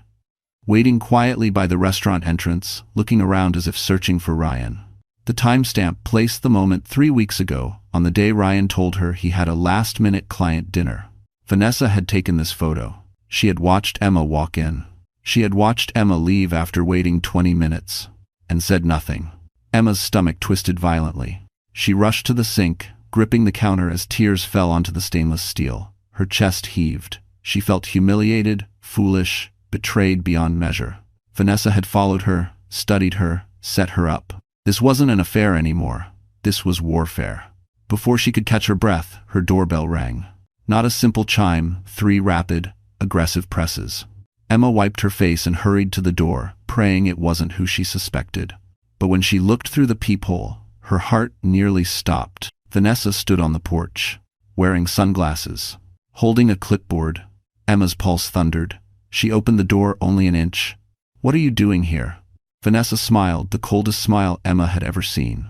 waiting quietly by the restaurant entrance, looking around as if searching for Ryan. The timestamp placed the moment 3 weeks ago, on the day Ryan told her he had a last-minute client dinner. Vanessa had taken this photo. She had watched Emma walk in. She had watched Emma leave after waiting 20 minutes, and said nothing. Emma's stomach twisted violently. She rushed to the sink, gripping the counter as tears fell onto the stainless steel. Her chest heaved. She felt humiliated, foolish, betrayed beyond measure. Vanessa had followed her, studied her, set her up. This wasn't an affair anymore. This was warfare. Before she could catch her breath, her doorbell rang. Not a simple chime, 3 rapid, aggressive presses. Emma wiped her face and hurried to the door, praying it wasn't who she suspected. But when she looked through the peephole, her heart nearly stopped. Vanessa stood on the porch, wearing sunglasses, holding a clipboard. Emma's pulse thundered. She opened the door only an inch. "What are you doing here?" Vanessa smiled, the coldest smile Emma had ever seen.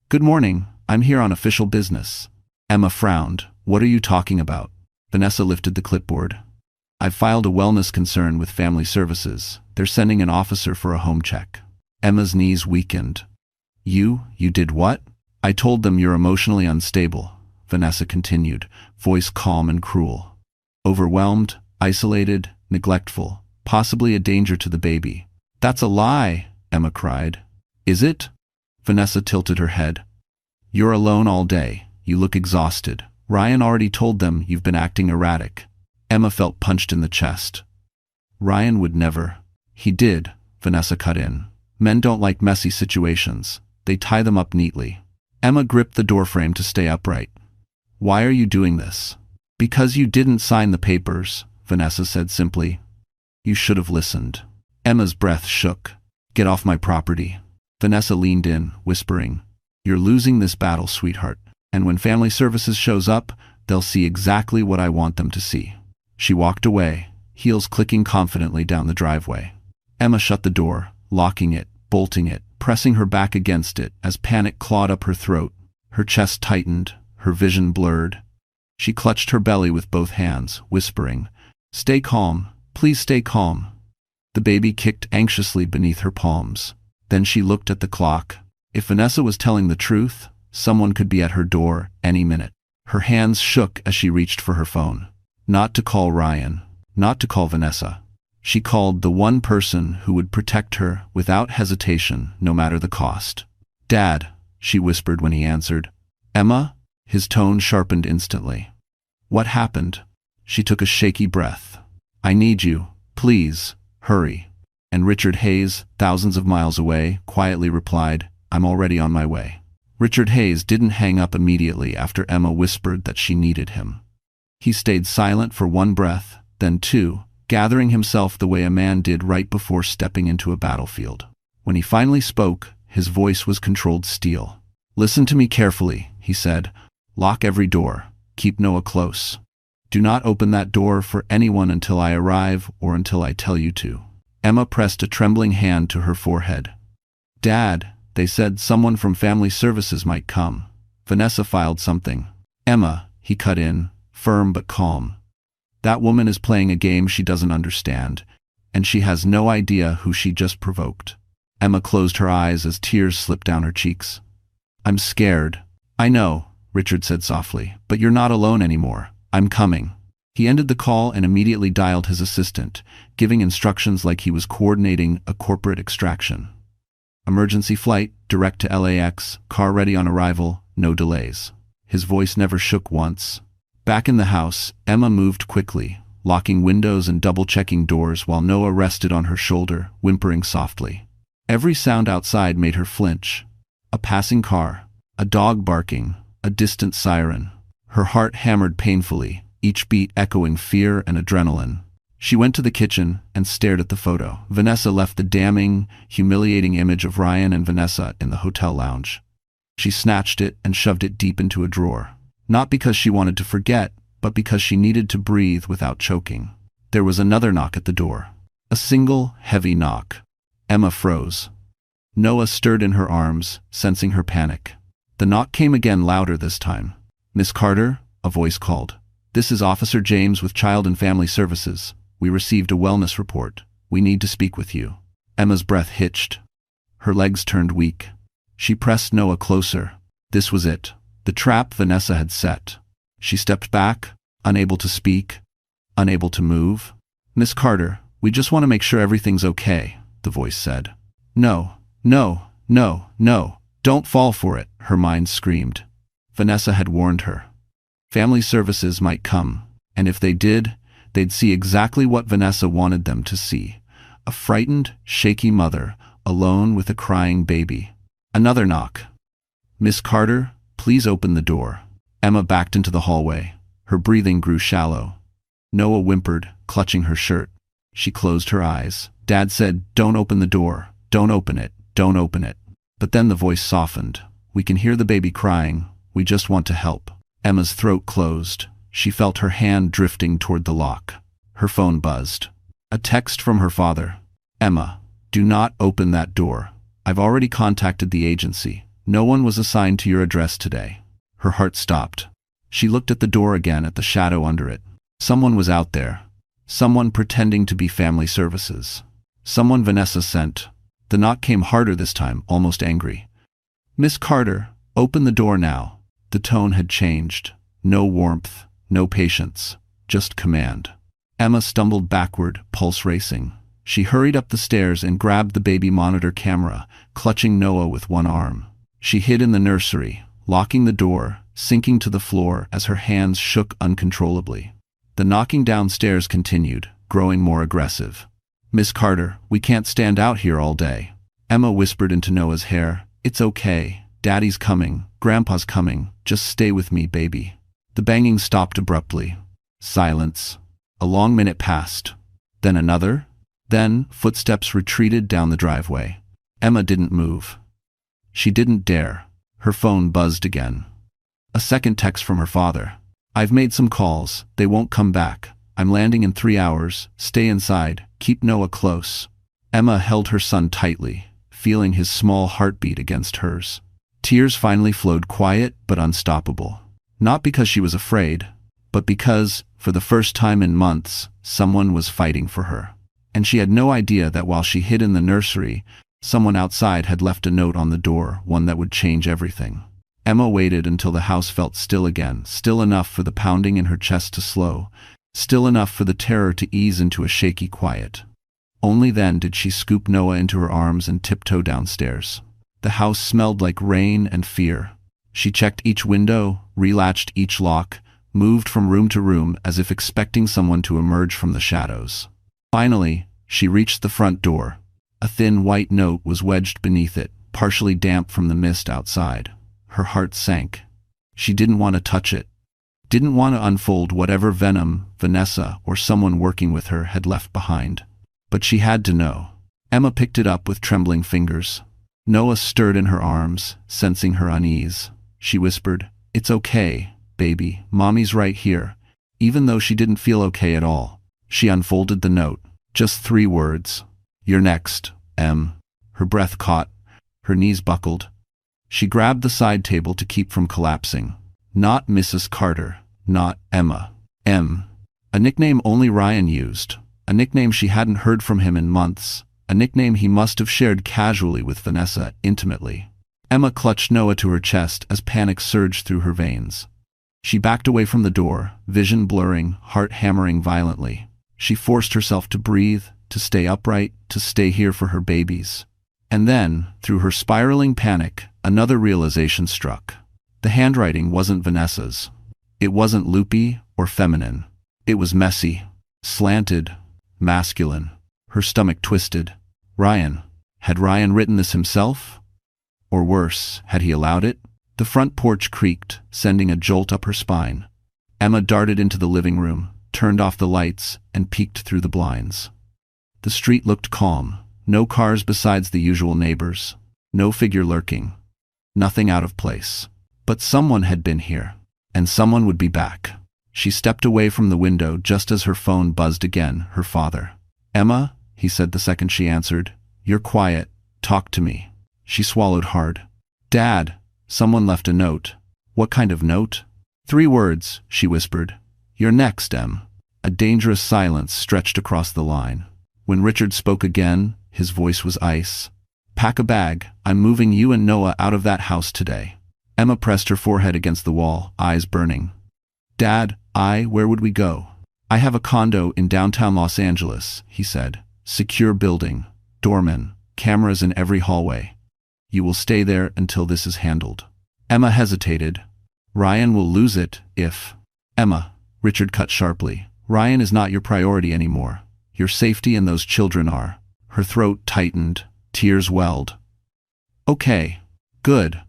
"Good morning, I'm here on official business." Emma frowned. "What are you talking about?" Vanessa lifted the clipboard. "I've filed a wellness concern with Family Services. They're sending an officer for a home check." Emma's knees weakened. You did what?" "I told them you're emotionally unstable," Vanessa continued, voice calm and cruel. "Overwhelmed, isolated, neglectful, possibly a danger to the baby." "That's a lie," Emma cried. "Is it?" Vanessa tilted her head. "You're alone all day. You look exhausted. Ryan already told them you've been acting erratic." Emma felt punched in the chest. "Ryan would never." "He did," Vanessa cut in. "Men don't like messy situations. They tie them up neatly." Emma gripped the doorframe to stay upright. "Why are you doing this?" "Because you didn't sign the papers," Vanessa said simply. "You should have listened." Emma's breath shook. "Get off my property." Vanessa leaned in, whispering, "You're losing this battle, sweetheart. And when Family Services shows up, they'll see exactly what I want them to see." She walked away, heels clicking confidently down the driveway. Emma shut the door, locking it, bolting it, pressing her back against it as panic clawed up her throat. Her chest tightened, her vision blurred. She clutched her belly with both hands, whispering, "Stay calm, please stay calm." The baby kicked anxiously beneath her palms. Then she looked at the clock. If Vanessa was telling the truth, someone could be at her door any minute. Her hands shook as she reached for her phone. Not to call Ryan, not to call Vanessa. She called the one person who would protect her without hesitation, no matter the cost. "Dad," she whispered when he answered. "Emma?" His tone sharpened instantly. "What happened?" She took a shaky breath. "I need you, please." "Hurry." And Richard Hayes, thousands of miles away, quietly replied, "I'm already on my way." Richard Hayes didn't hang up immediately after Emma whispered that she needed him. He stayed silent for one breath, then two, gathering himself the way a man did right before stepping into a battlefield. When he finally spoke, his voice was controlled steel. "Listen to me carefully," he said. "Lock every door. Keep Noah close. Do not open that door for anyone until I arrive or until I tell you to." Emma pressed a trembling hand to her forehead. "Dad, they said someone from family services might come. Vanessa filed something." "Emma," he cut in, firm but calm. "That woman is playing a game she doesn't understand, and she has no idea who she just provoked." Emma closed her eyes as tears slipped down her cheeks. "I'm scared." "I know," Richard said softly, "but you're not alone anymore. I'm coming." He ended the call and immediately dialed his assistant, giving instructions like he was coordinating a corporate extraction. "Emergency flight, direct to LAX, car ready on arrival, no delays." His voice never shook once. Back in the house, Emma moved quickly, locking windows and double-checking doors while Noah rested on her shoulder, whimpering softly. Every sound outside made her flinch. A passing car, a dog barking, a distant siren. Her heart hammered painfully, each beat echoing fear and adrenaline. She went to the kitchen and stared at the photo. Vanessa left the damning, humiliating image of Ryan and Vanessa in the hotel lounge. She snatched it and shoved it deep into a drawer. Not because she wanted to forget, but because she needed to breathe without choking. There was another knock at the door. A single, heavy knock. Emma froze. Noah stirred in her arms, sensing her panic. The knock came again, louder this time. "Miss Carter," a voice called. "This is Officer James with Child and Family Services. We received a wellness report. We need to speak with you." Emma's breath hitched. Her legs turned weak. She pressed Noah closer. This was it. The trap Vanessa had set. She stepped back, unable to speak, unable to move. "Miss Carter, we just want to make sure everything's okay," the voice said. "No, no, no, no, don't fall for it," her mind screamed. Vanessa had warned her. Family services might come, and if they did, they'd see exactly what Vanessa wanted them to see. A frightened, shaky mother, alone with a crying baby. Another knock. "Miss Carter, please open the door." Emma backed into the hallway. Her breathing grew shallow. Noah whimpered, clutching her shirt. She closed her eyes. Dad said, "Don't open the door. Don't open it. Don't open it." But then the voice softened. "We can hear the baby crying. We just want to help." Emma's throat closed. She felt her hand drifting toward the lock. Her phone buzzed. A text from her father. "Emma, do not open that door. I've already contacted the agency. No one was assigned to your address today." Her heart stopped. She looked at the door again, at the shadow under it. Someone was out there. Someone pretending to be family services. Someone Vanessa sent. The knock came harder this time, almost angry. "Miss Carter, open the door now." The tone had changed. No warmth, no patience, just command. Emma stumbled backward, pulse racing. She hurried up the stairs and grabbed the baby monitor camera, clutching Noah with one arm. She hid in the nursery, locking the door, sinking to the floor as her hands shook uncontrollably. The knocking downstairs continued, growing more aggressive. "Miss Carter, we can't stand out here all day." Emma whispered into Noah's hair. "It's okay. Daddy's coming. Grandpa's coming. Just stay with me, baby." The banging stopped abruptly. Silence. A long minute passed. Then another. Then footsteps retreated down the driveway. Emma didn't move. She didn't dare. Her phone buzzed again. A second text from her father. "I've made some calls. They won't come back. I'm landing in 3 hours. Stay inside. Keep Noah close." Emma held her son tightly, feeling his small heartbeat against hers. Tears finally flowed, quiet but unstoppable. Not because she was afraid, but because, for the first time in months, someone was fighting for her. And she had no idea that while she hid in the nursery, someone outside had left a note on the door, one that would change everything. Emma waited until the house felt still again, still enough for the pounding in her chest to slow, still enough for the terror to ease into a shaky quiet. Only then did she scoop Noah into her arms and tiptoe downstairs. The house smelled like rain and fear. She checked each window, relatched each lock, moved from room to room as if expecting someone to emerge from the shadows. Finally, She reached the front door. A thin white note was wedged beneath it, partially damp from the mist outside. Her heart sank. She didn't want to touch it. Didn't want to unfold whatever venom Vanessa or someone working with her had left behind. But she had to know. Emma picked it up with trembling fingers. Noah stirred in her arms, sensing her unease. She whispered, "It's okay, baby. Mommy's right here." Even though she didn't feel okay at all. She unfolded the note. Just 3 words. "You're next, Em." Her breath caught. Her knees buckled. She grabbed the side table to keep from collapsing. Not Mrs. Carter. Not Emma. M. A nickname only Ryan used. A nickname she hadn't heard from him in months. A nickname he must have shared casually with Vanessa intimately. Emma clutched Noah to her chest as panic surged through her veins. She backed away from the door, vision blurring, heart hammering violently. She forced herself to breathe, to stay upright, to stay here for her babies. And then, through her spiraling panic, another realization struck. The handwriting wasn't Vanessa's. It wasn't loopy or feminine. It was messy, slanted, masculine. Her stomach twisted. Ryan. Had Ryan written this himself? Or worse, had he allowed it? The front porch creaked, sending a jolt up her spine. Emma darted into the living room, turned off the lights, and peeked through the blinds. The street looked calm. No cars besides the usual neighbors. No figure lurking. Nothing out of place. But someone had been here. And someone would be back. She stepped away from the window just as her phone buzzed again, her father. "Emma," he said the second she answered. "You're quiet. Talk to me." She swallowed hard. "Dad." Someone left a note. What kind of note? 3 words, she whispered. "You're next, Em." A dangerous silence stretched across the line. When Richard spoke again, his voice was ice. "Pack a bag. I'm moving you and Noah out of that house today." Emma pressed her forehead against the wall, eyes burning. "Dad, where would we go?" "I have a condo in downtown Los Angeles," he said. "Secure building. Doorman. Cameras in every hallway. You will stay there until this is handled." Emma hesitated. "Ryan will lose it if—" "Emma," Richard cut sharply, "Ryan is not your priority anymore. Your safety and those children are." Her throat tightened. Tears welled. "Okay. Good.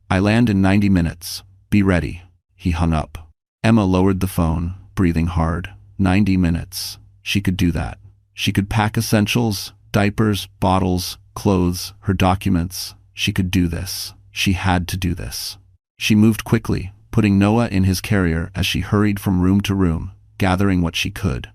I land in 90 minutes. Be ready." He hung up. Emma lowered the phone, breathing hard. 90 minutes. She could do that. She could pack essentials, diapers, bottles, clothes, her documents. She could do this. She had to do this. She moved quickly, putting Noah in his carrier as she hurried from room to room, gathering what she could.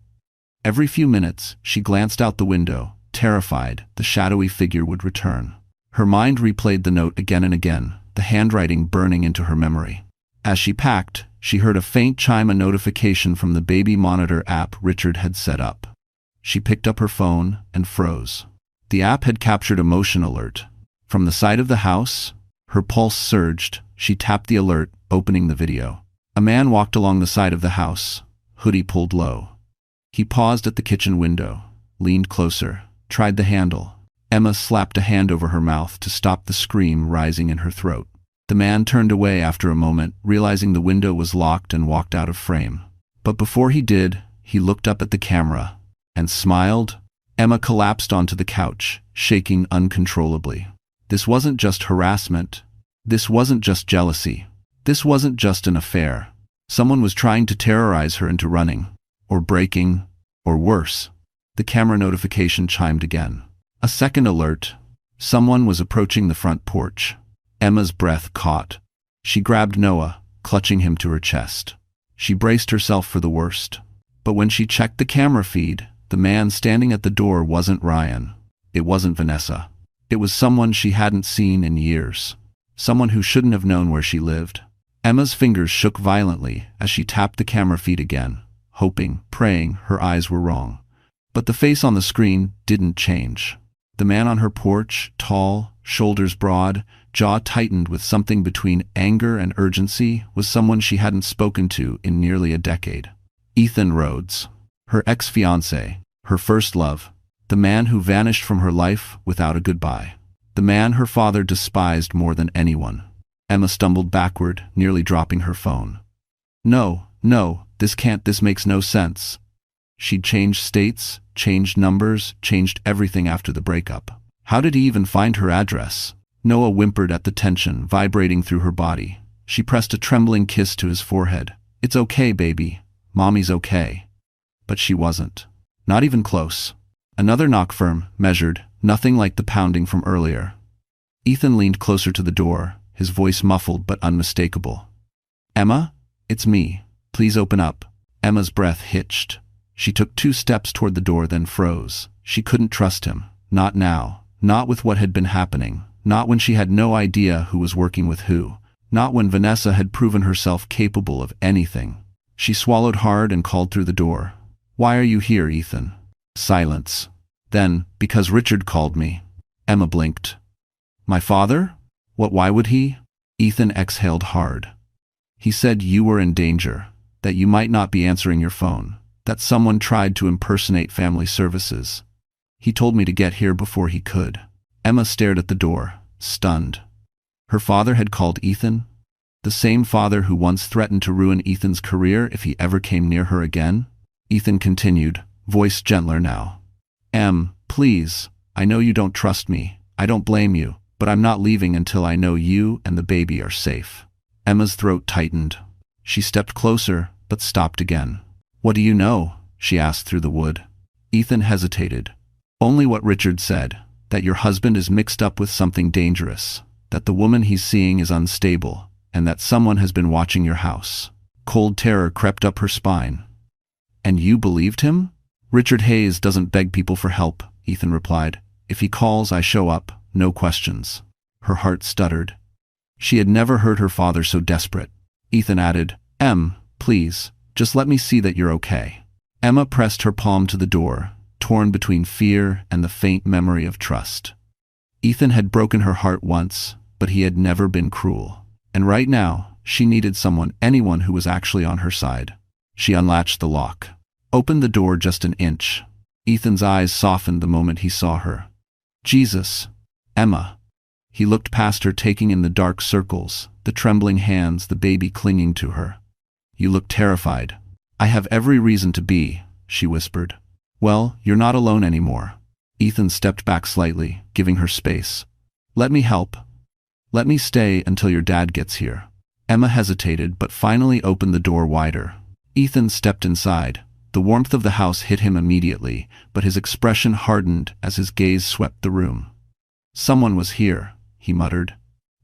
Every few minutes, she glanced out the window, terrified the shadowy figure would return. Her mind replayed the note again and again, the handwriting burning into her memory. As she packed, she heard a faint chime, a notification from the baby monitor app Richard had set up. She picked up her phone and froze. The app had captured a motion alert. From the side of the house, her pulse surged. She tapped the alert, opening the video. A man walked along the side of the house, hoodie pulled low. He paused at the kitchen window, leaned closer, tried the handle. Emma slapped a hand over her mouth to stop the scream rising in her throat. The man turned away after a moment, realizing the window was locked, and walked out of frame. But before he did, he looked up at the camera and smiled. Emma collapsed onto the couch, shaking uncontrollably. This wasn't just harassment. This wasn't just jealousy. This wasn't just an affair. Someone was trying to terrorize her into running, or breaking, or worse. The camera notification chimed again. A second alert. Someone was approaching the front porch. Emma's breath caught. She grabbed Noah, clutching him to her chest. She braced herself for the worst. But when she checked the camera feed, the man standing at the door wasn't Ryan. It wasn't Vanessa. It was someone she hadn't seen in years. Someone who shouldn't have known where she lived. Emma's fingers shook violently as she tapped the camera feed again, hoping, praying her eyes were wrong. But the face on the screen didn't change. The man on her porch, tall, shoulders broad, jaw tightened with something between anger and urgency, was someone she hadn't spoken to in nearly a decade. Ethan Rhodes, her ex-fiancé, her first love, the man who vanished from her life without a goodbye. The man her father despised more than anyone. Emma stumbled backward, nearly dropping her phone. No, this makes no sense. She'd changed states, changed numbers, changed everything after the breakup. How did he even find her address? Noah whimpered at the tension vibrating through her body. She pressed a trembling kiss to his forehead. It's okay, baby. Mommy's okay. But she wasn't. Not even close. Another knock, firm, measured, nothing like the pounding from earlier. Ethan leaned closer to the door, his voice muffled but unmistakable. Emma? It's me. Please open up. Emma's breath hitched. She took 2 steps toward the door, then froze. She couldn't trust him. Not now. Not with what had been happening. Not when she had no idea who was working with who. Not when Vanessa had proven herself capable of anything. She swallowed hard and called through the door. Why are you here, Ethan? Silence. Then, because Richard called me. Emma blinked. My father? Why would he? Ethan exhaled hard. He said you were in danger, that you might not be answering your phone, that someone tried to impersonate family services. He told me to get here before he could. Emma stared at the door, stunned. Her father had called Ethan? The same father who once threatened to ruin Ethan's career if he ever came near her again? Ethan continued, voice gentler now. Please, I know you don't trust me. I don't blame you, but I'm not leaving until I know you and the baby are safe. Emma's throat tightened. She stepped closer, but stopped again. What do you know? She asked through the wood. Ethan hesitated. Only what Richard said, that your husband is mixed up with something dangerous, that the woman he's seeing is unstable, and that someone has been watching your house. Cold terror crept up her spine. And you believed him? Richard Hayes doesn't beg people for help, Ethan replied. If he calls, I show up, no questions. Her heart stuttered. She had never heard her father so desperate. Ethan added, please, just let me see that you're okay. Emma pressed her palm to the door, torn between fear and the faint memory of trust. Ethan had broken her heart once, but he had never been cruel. And right now, she needed someone, anyone who was actually on her side. She unlatched the lock, opened the door just an inch. Ethan's eyes softened the moment he saw her. Jesus, Emma. He looked past her, taking in the dark circles, the trembling hands, the baby clinging to her. You look terrified. I have every reason to be, she whispered. Well, you're not alone anymore. Ethan stepped back slightly, giving her space. Let me help. Let me stay until your dad gets here. Emma hesitated, but finally opened the door wider. Ethan stepped inside. The warmth of the house hit him immediately, but his expression hardened as his gaze swept the room. Someone was here, he muttered.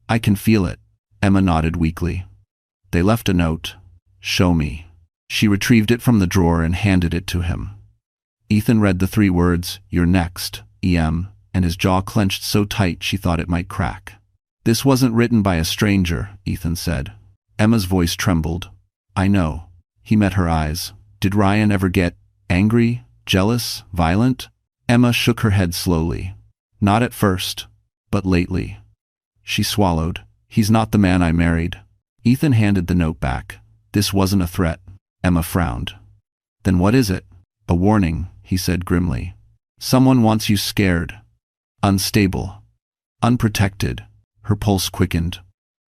I can feel it. Emma nodded weakly. They left a note. Show me. She retrieved it from the drawer and handed it to him. Ethan read the 3 words, You're next, EM, and his jaw clenched so tight she thought it might crack. This wasn't written by a stranger, Ethan said. Emma's voice trembled. I know. He met her eyes. Did Ryan ever get angry, jealous, violent? Emma shook her head slowly. Not at first, but lately. She swallowed. He's not the man I married. Ethan handed the note back. This wasn't a threat. Emma frowned. Then what is it? A warning, he said grimly. Someone wants you scared. Unstable. Unprotected. Her pulse quickened.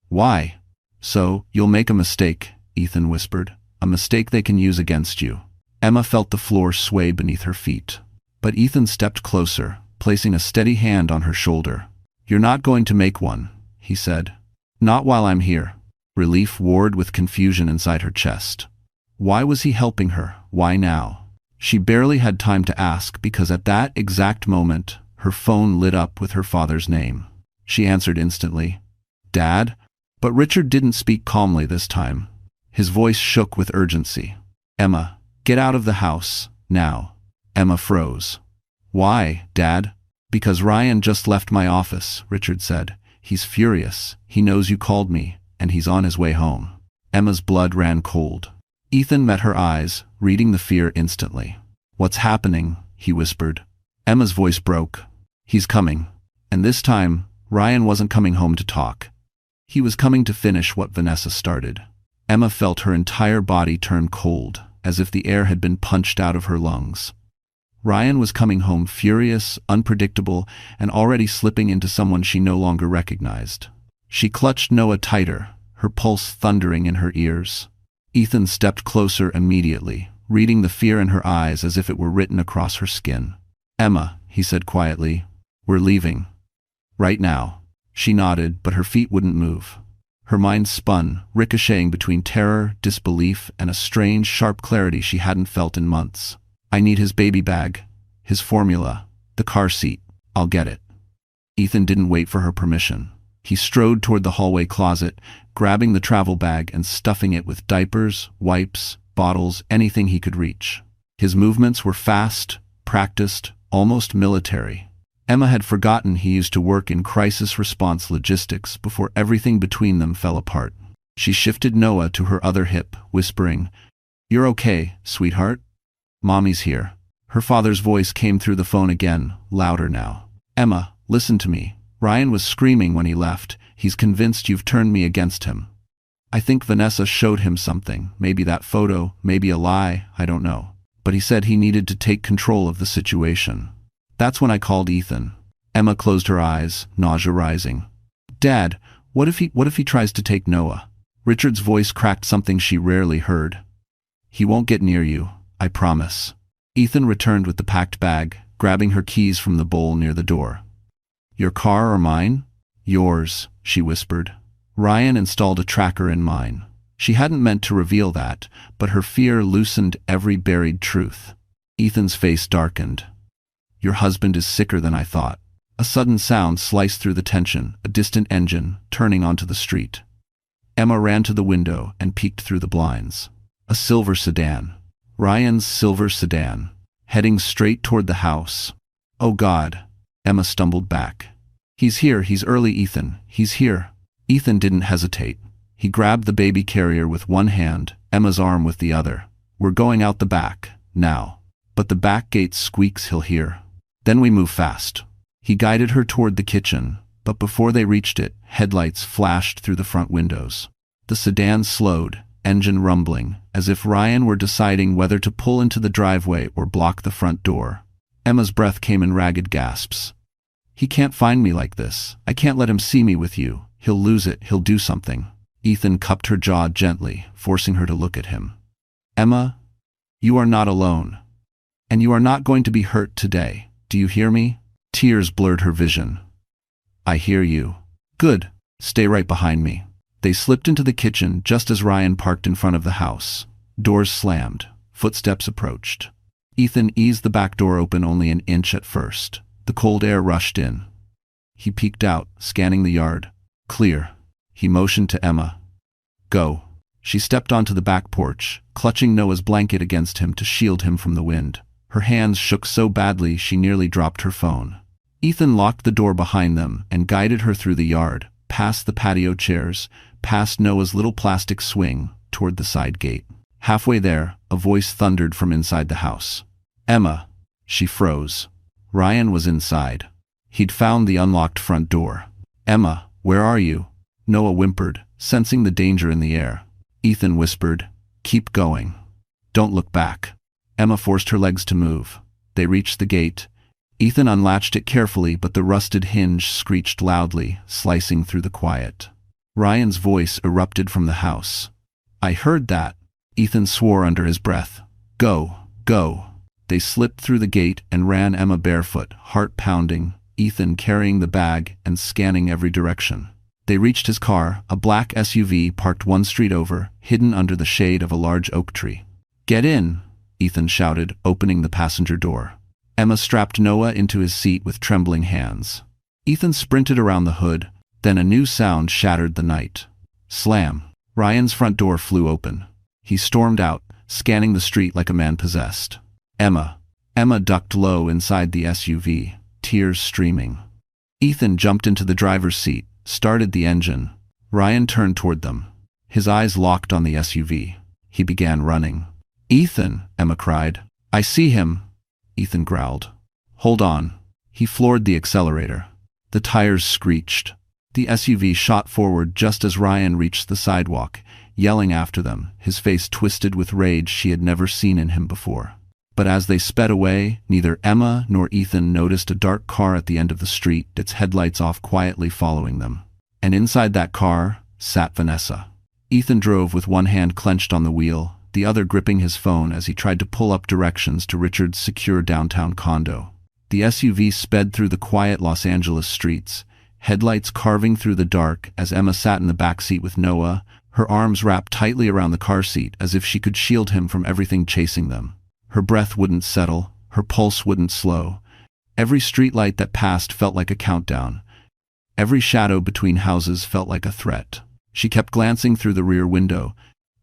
Why? So, you'll make a mistake, Ethan whispered. A mistake they can use against you. Emma felt the floor sway beneath her feet. But Ethan stepped closer, placing a steady hand on her shoulder. You're not going to make one, he said. Not while I'm here. Relief warred with confusion inside her chest. Why was he helping her? Why now? She barely had time to ask because at that exact moment, her phone lit up with her father's name. She answered instantly. Dad? But Richard didn't speak calmly this time. His voice shook with urgency. Emma, get out of the house, now. Emma froze. Why, Dad? Because Ryan just left my office, Richard said. He's furious. He knows you called me, and he's on his way home. Emma's blood ran cold. Ethan met her eyes, reading the fear instantly. What's happening? He whispered. Emma's voice broke. He's coming. And this time, Ryan wasn't coming home to talk. He was coming to finish what Vanessa started. Emma felt her entire body turn cold, as if the air had been punched out of her lungs. Ryan was coming home furious, unpredictable, and already slipping into someone she no longer recognized. She clutched Noah tighter, her pulse thundering in her ears. Ethan stepped closer immediately, reading the fear in her eyes as if it were written across her skin. "Emma," he said quietly, "we're leaving. Right now." She nodded, but her feet wouldn't move. Her mind spun, ricocheting between terror, disbelief, and a strange, sharp clarity she hadn't felt in months. "I need his baby bag, his formula, the car seat. I'll get it." Ethan didn't wait for her permission. He strode toward the hallway closet, grabbing the travel bag and stuffing it with diapers, wipes, bottles, anything he could reach. His movements were fast, practiced, almost military. Emma had forgotten he used to work in crisis response logistics before everything between them fell apart. She shifted Noah to her other hip, whispering, "You're okay, sweetheart? Mommy's here." Her father's voice came through the phone again, louder now. "Emma, listen to me. Ryan was screaming when he left. He's convinced you've turned me against him. I think Vanessa showed him something, maybe that photo, maybe a lie, I don't know. But he said he needed to take control of the situation. That's when I called Ethan." Emma closed her eyes, nausea rising. "Dad, what if he tries to take Noah?" Richard's voice cracked something she rarely heard. "He won't get near you, I promise." Ethan returned with the packed bag, grabbing her keys from the bowl near the door. "Your car or mine?" "Yours," she whispered. "Ryan installed a tracker in mine." She hadn't meant to reveal that, but her fear loosened every buried truth. Ethan's face darkened. "Your husband is sicker than I thought." A sudden sound sliced through the tension, a distant engine, turning onto the street. Emma ran to the window and peeked through the blinds. A silver sedan. Ryan's silver sedan. Heading straight toward the house. "Oh God." Emma stumbled back. "He's here, he's early, Ethan. He's here." Ethan didn't hesitate. He grabbed the baby carrier with one hand, Emma's arm with the other. "We're going out the back, now. But the back gate squeaks, he'll hear. Then we move fast." He guided her toward the kitchen, but before they reached it, headlights flashed through the front windows. The sedan slowed, engine rumbling, as if Ryan were deciding whether to pull into the driveway or block the front door. Emma's breath came in ragged gasps. "He can't find me like this. I can't let him see me with you. He'll lose it, he'll do something." Ethan cupped her jaw gently, forcing her to look at him. "Emma, you are not alone. And you are not going to be hurt today. Do you hear me?" Tears blurred her vision. "I hear you." "Good. Stay right behind me." They slipped into the kitchen just as Ryan parked in front of the house. Doors slammed. Footsteps approached. Ethan eased the back door open only an inch at first. The cold air rushed in. He peeked out, scanning the yard. "Clear." He motioned to Emma. "Go." She stepped onto the back porch, clutching Noah's blanket against him to shield him from the wind. Her hands shook so badly she nearly dropped her phone. Ethan locked the door behind them and guided her through the yard, past the patio chairs, past Noah's little plastic swing, toward the side gate. Halfway there, a voice thundered from inside the house. "Emma." She froze. Ryan was inside. He'd found the unlocked front door. "Emma, where are you?" Noah whimpered, sensing the danger in the air. Ethan whispered, "Keep going. Don't look back." Emma forced her legs to move. They reached the gate. Ethan unlatched it carefully, but the rusted hinge screeched loudly, slicing through the quiet. Ryan's voice erupted from the house. "I heard that." Ethan swore under his breath. "Go, go." They slipped through the gate and ran Emma barefoot, heart pounding, Ethan carrying the bag and scanning every direction. They reached his car, a black SUV parked one street over, hidden under the shade of a large oak tree. "Get in," Ethan shouted, opening the passenger door. Emma strapped Noah into his seat with trembling hands. Ethan sprinted around the hood, then a new sound shattered the night. Slam. Ryan's front door flew open. He stormed out, scanning the street like a man possessed. Emma. Emma ducked low inside the SUV, tears streaming. Ethan jumped into the driver's seat, started the engine. Ryan turned toward them. His eyes locked on the SUV. He began running. "Ethan," Emma cried. "I see him." Ethan growled. "Hold on." He floored the accelerator. The tires screeched. The SUV shot forward just as Ryan reached the sidewalk, yelling after them, his face twisted with rage she had never seen in him before. But as they sped away, neither Emma nor Ethan noticed a dark car at the end of the street, its headlights off quietly following them. And inside that car sat Vanessa. Ethan drove with one hand clenched on the wheel, the other gripping his phone as he tried to pull up directions to Richard's secure downtown condo. The SUV sped through the quiet Los Angeles streets, headlights carving through the dark as Emma sat in the backseat with Noah, her arms wrapped tightly around the car seat as if she could shield him from everything chasing them. Her breath wouldn't settle, her pulse wouldn't slow. Every streetlight that passed felt like a countdown. Every shadow between houses felt like a threat. She kept glancing through the rear window,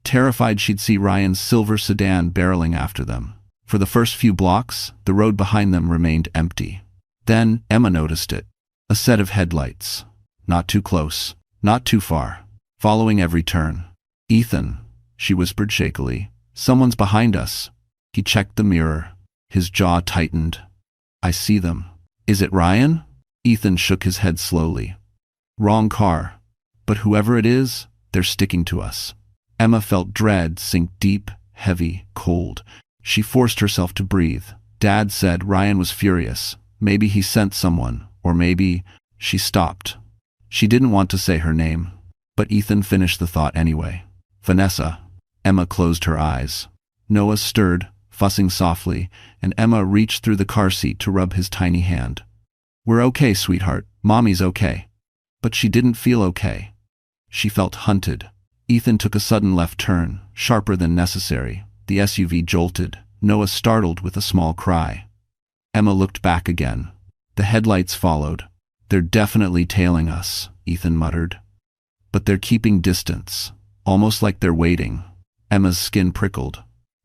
terrified she'd see Ryan's silver sedan barreling after them. For the first few blocks, the road behind them remained empty. Then Emma noticed it. A set of headlights. Not too close, not too far. Following every turn. "Ethan," she whispered shakily. "Someone's behind us." He checked the mirror. His jaw tightened. "I see them." "Is it Ryan?" Ethan shook his head slowly. "Wrong car. But whoever it is, they're sticking to us." Emma felt dread sink deep, heavy, cold. She forced herself to breathe. Dad said Ryan was furious. Maybe he sent someone, or maybe... She stopped. She didn't want to say her name, but Ethan finished the thought anyway. "Vanessa." Emma closed her eyes. Noah stirred, fussing softly, and Emma reached through the car seat to rub his tiny hand. "We're okay, sweetheart. Mommy's okay." But she didn't feel okay. She felt hunted. Ethan took a sudden left turn, sharper than necessary. The SUV jolted, Noah startled with a small cry. Emma looked back again. The headlights followed. "They're definitely tailing us," Ethan muttered. "But they're keeping distance, almost like they're waiting." Emma's skin prickled.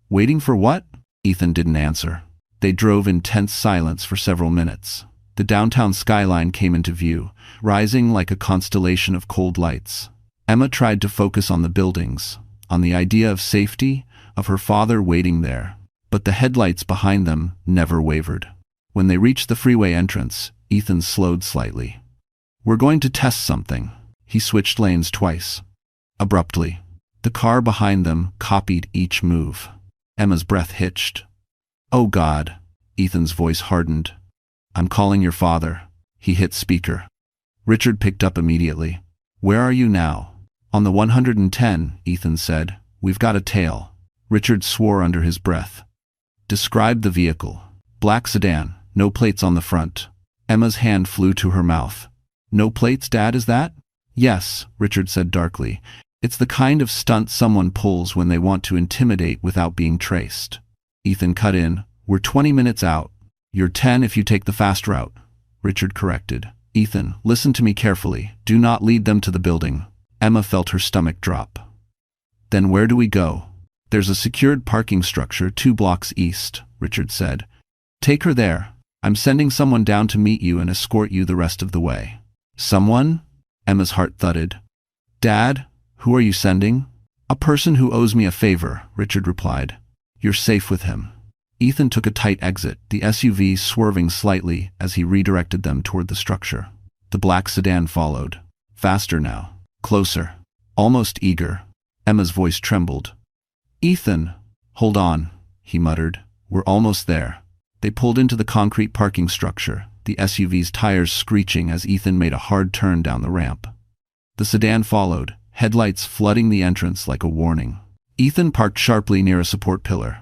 "Waiting for what?" Ethan didn't answer. They drove in tense silence for several minutes. The downtown skyline came into view, rising like a constellation of cold lights. Emma tried to focus on the buildings, on the idea of safety, of her father waiting there. But the headlights behind them never wavered. When they reached the freeway entrance, Ethan slowed slightly. "We're going to test something." He switched lanes twice. Abruptly, the car behind them copied each move. Emma's breath hitched. "Oh God." Ethan's voice hardened. "I'm calling your father." He hit speaker. Richard picked up immediately. "Where are you now?" "On the 110, Ethan said. "We've got a tail." Richard swore under his breath. "Describe the vehicle." "Black sedan, no plates on the front." Emma's hand flew to her mouth. "No plates, Dad, is that?" "Yes," Richard said darkly. "It's the kind of stunt someone pulls when they want to intimidate without being traced." Ethan cut in. "We're 20 minutes out." "You're 10 if you take the fast route," Richard corrected. "Ethan, listen to me carefully. Do not lead them to the building." Emma felt her stomach drop. "Then where do we go?" "There's a secured parking structure 2 blocks east," Richard said. "Take her there. I'm sending someone down to meet you and escort you the rest of the way." "Someone?" Emma's heart thudded. "Dad, who are you sending?" "A person who owes me a favor," Richard replied. "You're safe with him." Ethan took a tight exit, the SUV swerving slightly as he redirected them toward the structure. The black sedan followed. Faster now. Closer. Almost eager. Emma's voice trembled. "Ethan!" "Hold on," he muttered. "We're almost there." They pulled into the concrete parking structure, the SUV's tires screeching as Ethan made a hard turn down the ramp. The sedan followed, headlights flooding the entrance like a warning. Ethan parked sharply near a support pillar.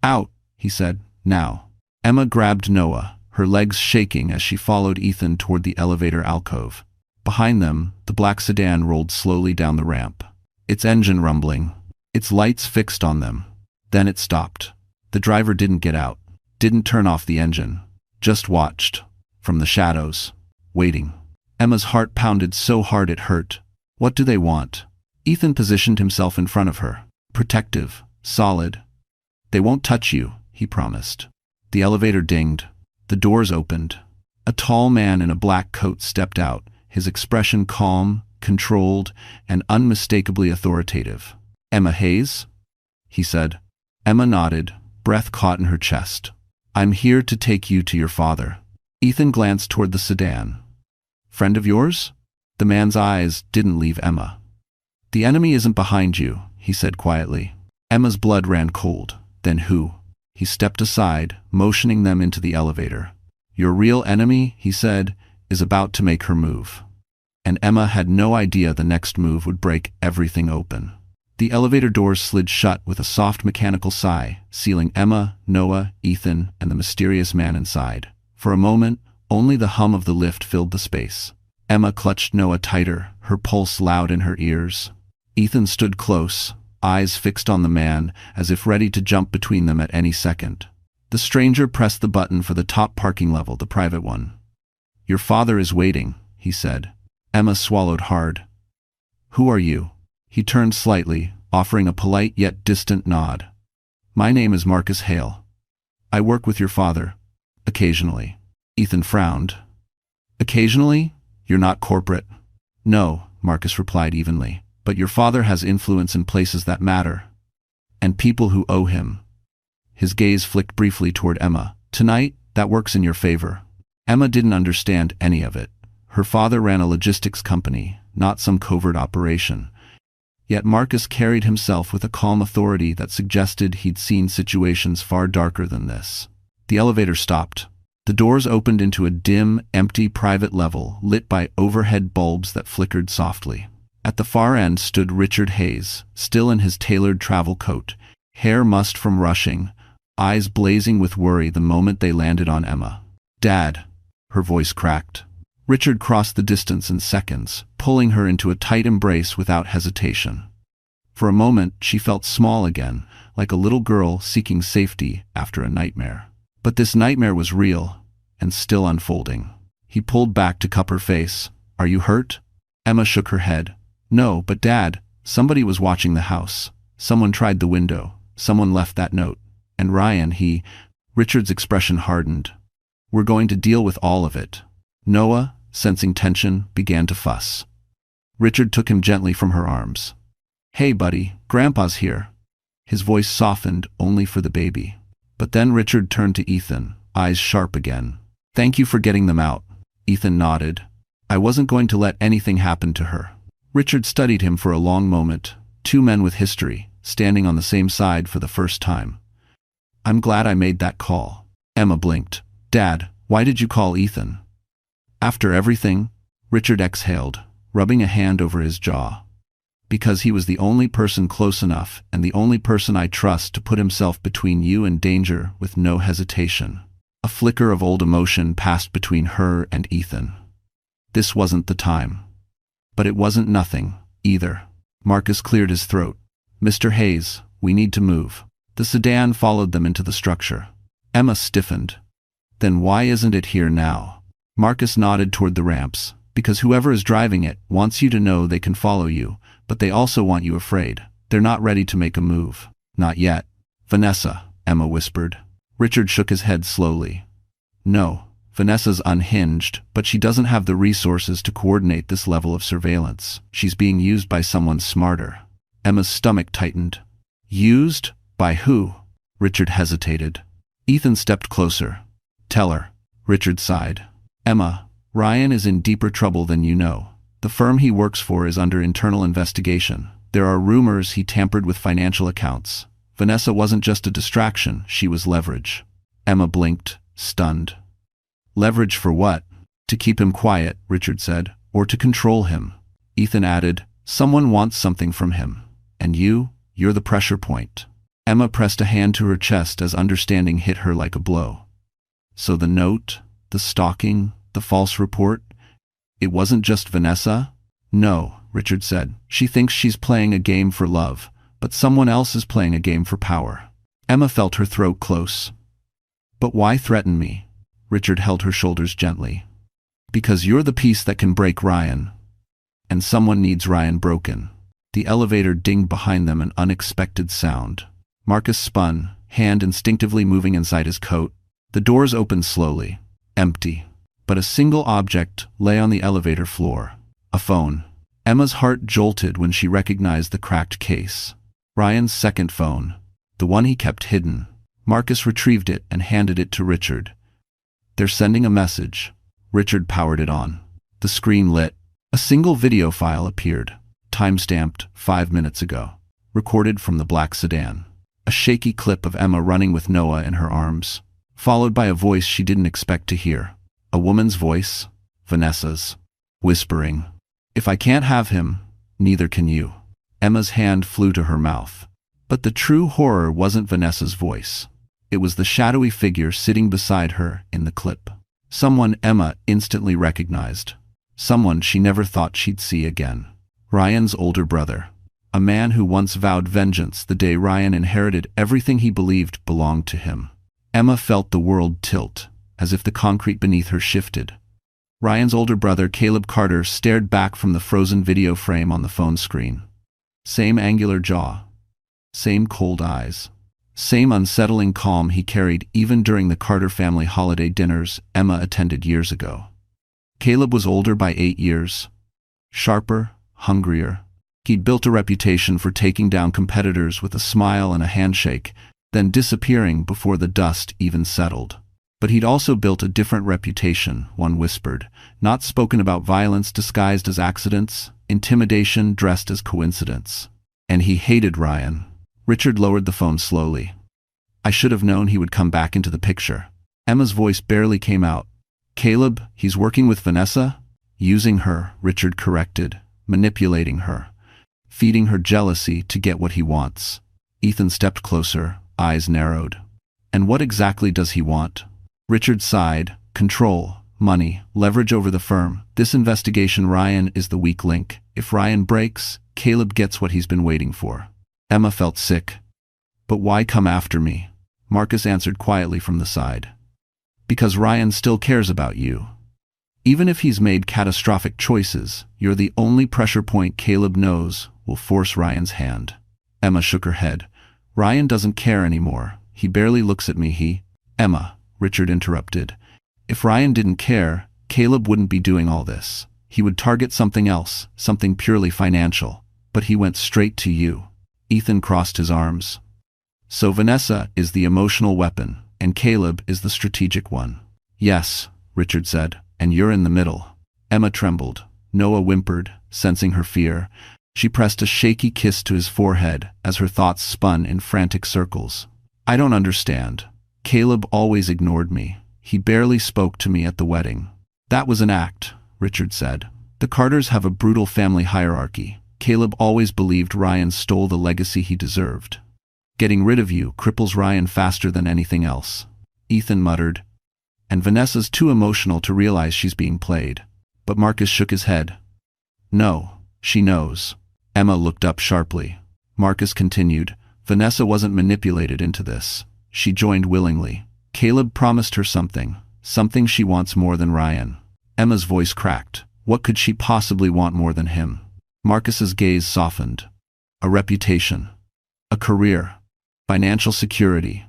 "Out," he said. "Now." Emma grabbed Noah, her legs shaking as she followed Ethan toward the elevator alcove. Behind them, the black sedan rolled slowly down the ramp, its engine rumbling, its lights fixed on them. Then it stopped. The driver didn't get out, didn't turn off the engine, just watched, from the shadows, waiting. Emma's heart pounded so hard it hurt. What do they want? Ethan positioned himself in front of her, protective, solid. "They won't touch you," he promised. The elevator dinged. The doors opened. A tall man in a black coat stepped out, his expression calm, controlled, and unmistakably authoritative. "Emma Hayes?" he said. Emma nodded, breath caught in her chest. "I'm here to take you to your father." Ethan glanced toward the sedan. "Friend of yours?" The man's eyes didn't leave Emma. "The enemy isn't behind you," he said quietly. Emma's blood ran cold. "Then who?" He stepped aside, motioning them into the elevator. "Your real enemy," he said, "is about to make her move." And Emma had no idea the next move would break everything open. The elevator doors slid shut with a soft mechanical sigh, sealing Emma, Noah, Ethan, and the mysterious man inside. For a moment, only the hum of the lift filled the space. Emma clutched Noah tighter, her pulse loud in her ears. Ethan stood close, eyes fixed on the man, as if ready to jump between them at any second. The stranger pressed the button for the top parking level, the private one. "Your father is waiting," he said. Emma swallowed hard. "Who are you?" He turned slightly, offering a polite yet distant nod. "My name is Marcus Hale. I work with your father. Occasionally." Ethan frowned. "Occasionally? You're not corporate." "No," Marcus replied evenly, "but your father has influence in places that matter. And people who owe him." His gaze flicked briefly toward Emma. "Tonight, that works in your favor." Emma didn't understand any of it. Her father ran a logistics company, not some covert operation. Yet Marcus carried himself with a calm authority that suggested he'd seen situations far darker than this. The elevator stopped. The doors opened into a dim, empty private level lit by overhead bulbs that flickered softly. At the far end stood Richard Hayes, still in his tailored travel coat, hair mussed from rushing, eyes blazing with worry the moment they landed on Emma. "Dad," her voice cracked. Richard crossed the distance in seconds, pulling her into a tight embrace without hesitation. For a moment, she felt small again, like a little girl seeking safety after a nightmare. But this nightmare was real, and still unfolding. He pulled back to cup her face. "Are you hurt?" Emma shook her head. "No, but Dad, somebody was watching the house. Someone tried the window. Someone left that note. And Ryan, Richard's expression hardened. "We're going to deal with all of it." Noah, sensing tension, began to fuss. Richard took him gently from her arms. "Hey, buddy, Grandpa's here." His voice softened only for the baby. But then Richard turned to Ethan, eyes sharp again. "Thank you for getting them out." Ethan nodded. "I wasn't going to let anything happen to her." Richard studied him for a long moment, two men with history, standing on the same side for the first time. "I'm glad I made that call." Emma blinked. "Dad, why did you call Ethan?" "After everything," Richard exhaled, rubbing a hand over his jaw. "Because he was the only person close enough and the only person I trust to put himself between you and danger with no hesitation." A flicker of old emotion passed between her and Ethan. This wasn't the time. But it wasn't nothing, either. Marcus cleared his throat. "Mr. Hayes, we need to move." The sedan followed them into the structure. Emma stiffened. "Then why isn't it here now?" Marcus nodded toward the ramps. "Because whoever is driving it wants you to know they can follow you, but they also want you afraid. They're not ready to make a move. Not yet." "Vanessa," Emma whispered. Richard shook his head slowly. "No, Vanessa's unhinged, but she doesn't have the resources to coordinate this level of surveillance. She's being used by someone smarter." Emma's stomach tightened. "Used? By who?" Richard hesitated. Ethan stepped closer. "Tell her." Richard sighed. "Emma, Ryan is in deeper trouble than you know. The firm he works for is under internal investigation. There are rumors he tampered with financial accounts. Vanessa wasn't just a distraction, she was leverage." Emma blinked, stunned. "Leverage for what?" "To keep him quiet," Richard said, "or to control him." Ethan added, "Someone wants something from him. And you're the pressure point." Emma pressed a hand to her chest as understanding hit her like a blow. "So the note, the stalking, the false report, it wasn't just Vanessa?" "No," Richard said. "She thinks she's playing a game for love, but someone else is playing a game for power." Emma felt her throat close. "But why threaten me?" Richard held her shoulders gently. "Because you're the piece that can break Ryan. And someone needs Ryan broken." The elevator dinged behind them, an unexpected sound. Marcus spun, hand instinctively moving inside his coat. The doors opened slowly. Empty. But a single object lay on the elevator floor. A phone. Emma's heart jolted when she recognized the cracked case. Ryan's second phone. The one he kept hidden. Marcus retrieved it and handed it to Richard. "They're sending a message." Richard powered it on. The screen lit. A single video file appeared. Time-stamped 5 minutes ago. Recorded from the black sedan. A shaky clip of Emma running with Noah in her arms. Followed by a voice she didn't expect to hear. A woman's voice. Vanessa's. Whispering. "If I can't have him, neither can you." Emma's hand flew to her mouth. But the true horror wasn't Vanessa's voice. It was the shadowy figure sitting beside her in the clip. Someone Emma instantly recognized. Someone she never thought she'd see again. Ryan's older brother. A man who once vowed vengeance the day Ryan inherited everything he believed belonged to him. Emma felt the world tilt, as if the concrete beneath her shifted. Ryan's older brother, Caleb Carter, stared back from the frozen video frame on the phone screen. Same angular jaw. Same cold eyes. Same unsettling calm he carried even during the Carter family holiday dinners Emma attended years ago. Caleb was older by 8 years. Sharper, hungrier. He'd built a reputation for taking down competitors with a smile and a handshake, then disappearing before the dust even settled. But he'd also built a different reputation, one whispered, not spoken about violence disguised as accidents, intimidation dressed as coincidence. And he hated Ryan. Richard lowered the phone slowly. I should have known he would come back into the picture. Emma's voice barely came out. Caleb, he's working with Vanessa? Using her, Richard corrected, manipulating her, feeding her jealousy to get what he wants. Ethan stepped closer, eyes narrowed. And what exactly does he want? Richard sighed. Control, money, leverage over the firm. This investigation, Ryan is the weak link. If Ryan breaks, Caleb gets what he's been waiting for. Emma felt sick. But why come after me? Marcus answered quietly from the side. Because Ryan still cares about you. Even if he's made catastrophic choices, you're the only pressure point Caleb knows will force Ryan's hand. Emma shook her head. Ryan doesn't care anymore. He barely looks at me. Emma, Richard interrupted. If Ryan didn't care, Caleb wouldn't be doing all this. He would target something else, something purely financial. But he went straight to you. Ethan crossed his arms. So Vanessa is the emotional weapon, and Caleb is the strategic one. Yes, Richard said, and you're in the middle. Emma trembled. Noah whimpered, sensing her fear. She pressed a shaky kiss to his forehead as her thoughts spun in frantic circles. I don't understand. Caleb always ignored me. He barely spoke to me at the wedding. That was an act, Richard said. The Carters have a brutal family hierarchy. Caleb always believed Ryan stole the legacy he deserved. Getting rid of you cripples Ryan faster than anything else. Ethan muttered. And Vanessa's too emotional to realize she's being played. But Marcus shook his head. No, she knows. Emma looked up sharply. Marcus continued. Vanessa wasn't manipulated into this. She joined willingly. Caleb promised her something she wants more than Ryan. Emma's voice cracked. What could she possibly want more than him? Marcus's gaze softened. A reputation. A career. Financial security.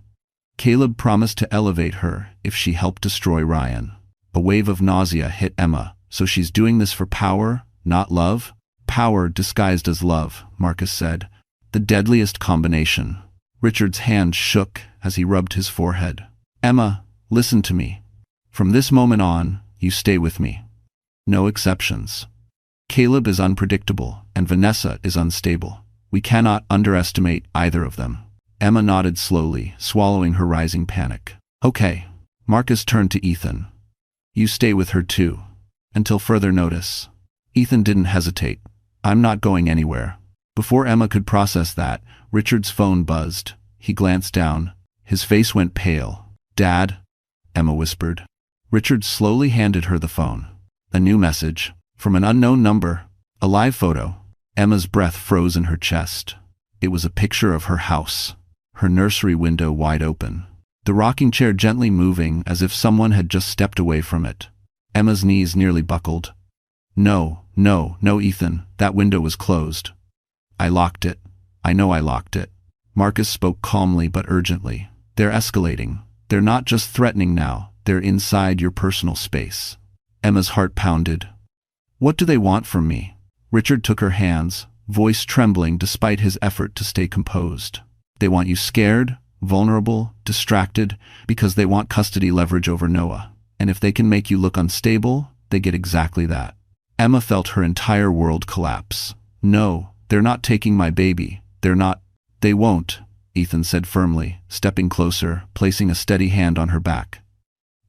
Caleb promised to elevate her if she helped destroy Ryan. A wave of nausea hit Emma. So she's doing this for power, not love? Power disguised as love, Marcus said. The deadliest combination. Richard's hand shook as he rubbed his forehead. Emma, listen to me. From this moment on, you stay with me. No exceptions. Caleb is unpredictable, and Vanessa is unstable. We cannot underestimate either of them. Emma nodded slowly, swallowing her rising panic. Okay. Marcus turned to Ethan. You stay with her too. Until further notice. Ethan didn't hesitate. I'm not going anywhere. Before Emma could process that, Richard's phone buzzed. He glanced down. His face went pale. Dad? Emma whispered. Richard slowly handed her the phone. A new message. From an unknown number. A live photo. Emma's breath froze in her chest. It was a picture of her house. Her nursery window wide open. The rocking chair gently moving as if someone had just stepped away from it. Emma's knees nearly buckled. No, Ethan, that window was closed. I locked it. I know I locked it. Marcus spoke calmly but urgently. They're escalating. They're not just threatening now. They're inside your personal space. Emma's heart pounded. What do they want from me? Richard took her hands, voice trembling despite his effort to stay composed. They want you scared, vulnerable, distracted, because they want custody leverage over Noah. And if they can make you look unstable, they get exactly that. Emma felt her entire world collapse. No, they're not taking my baby. They're not. They won't, Ethan said firmly, stepping closer, placing a steady hand on her back.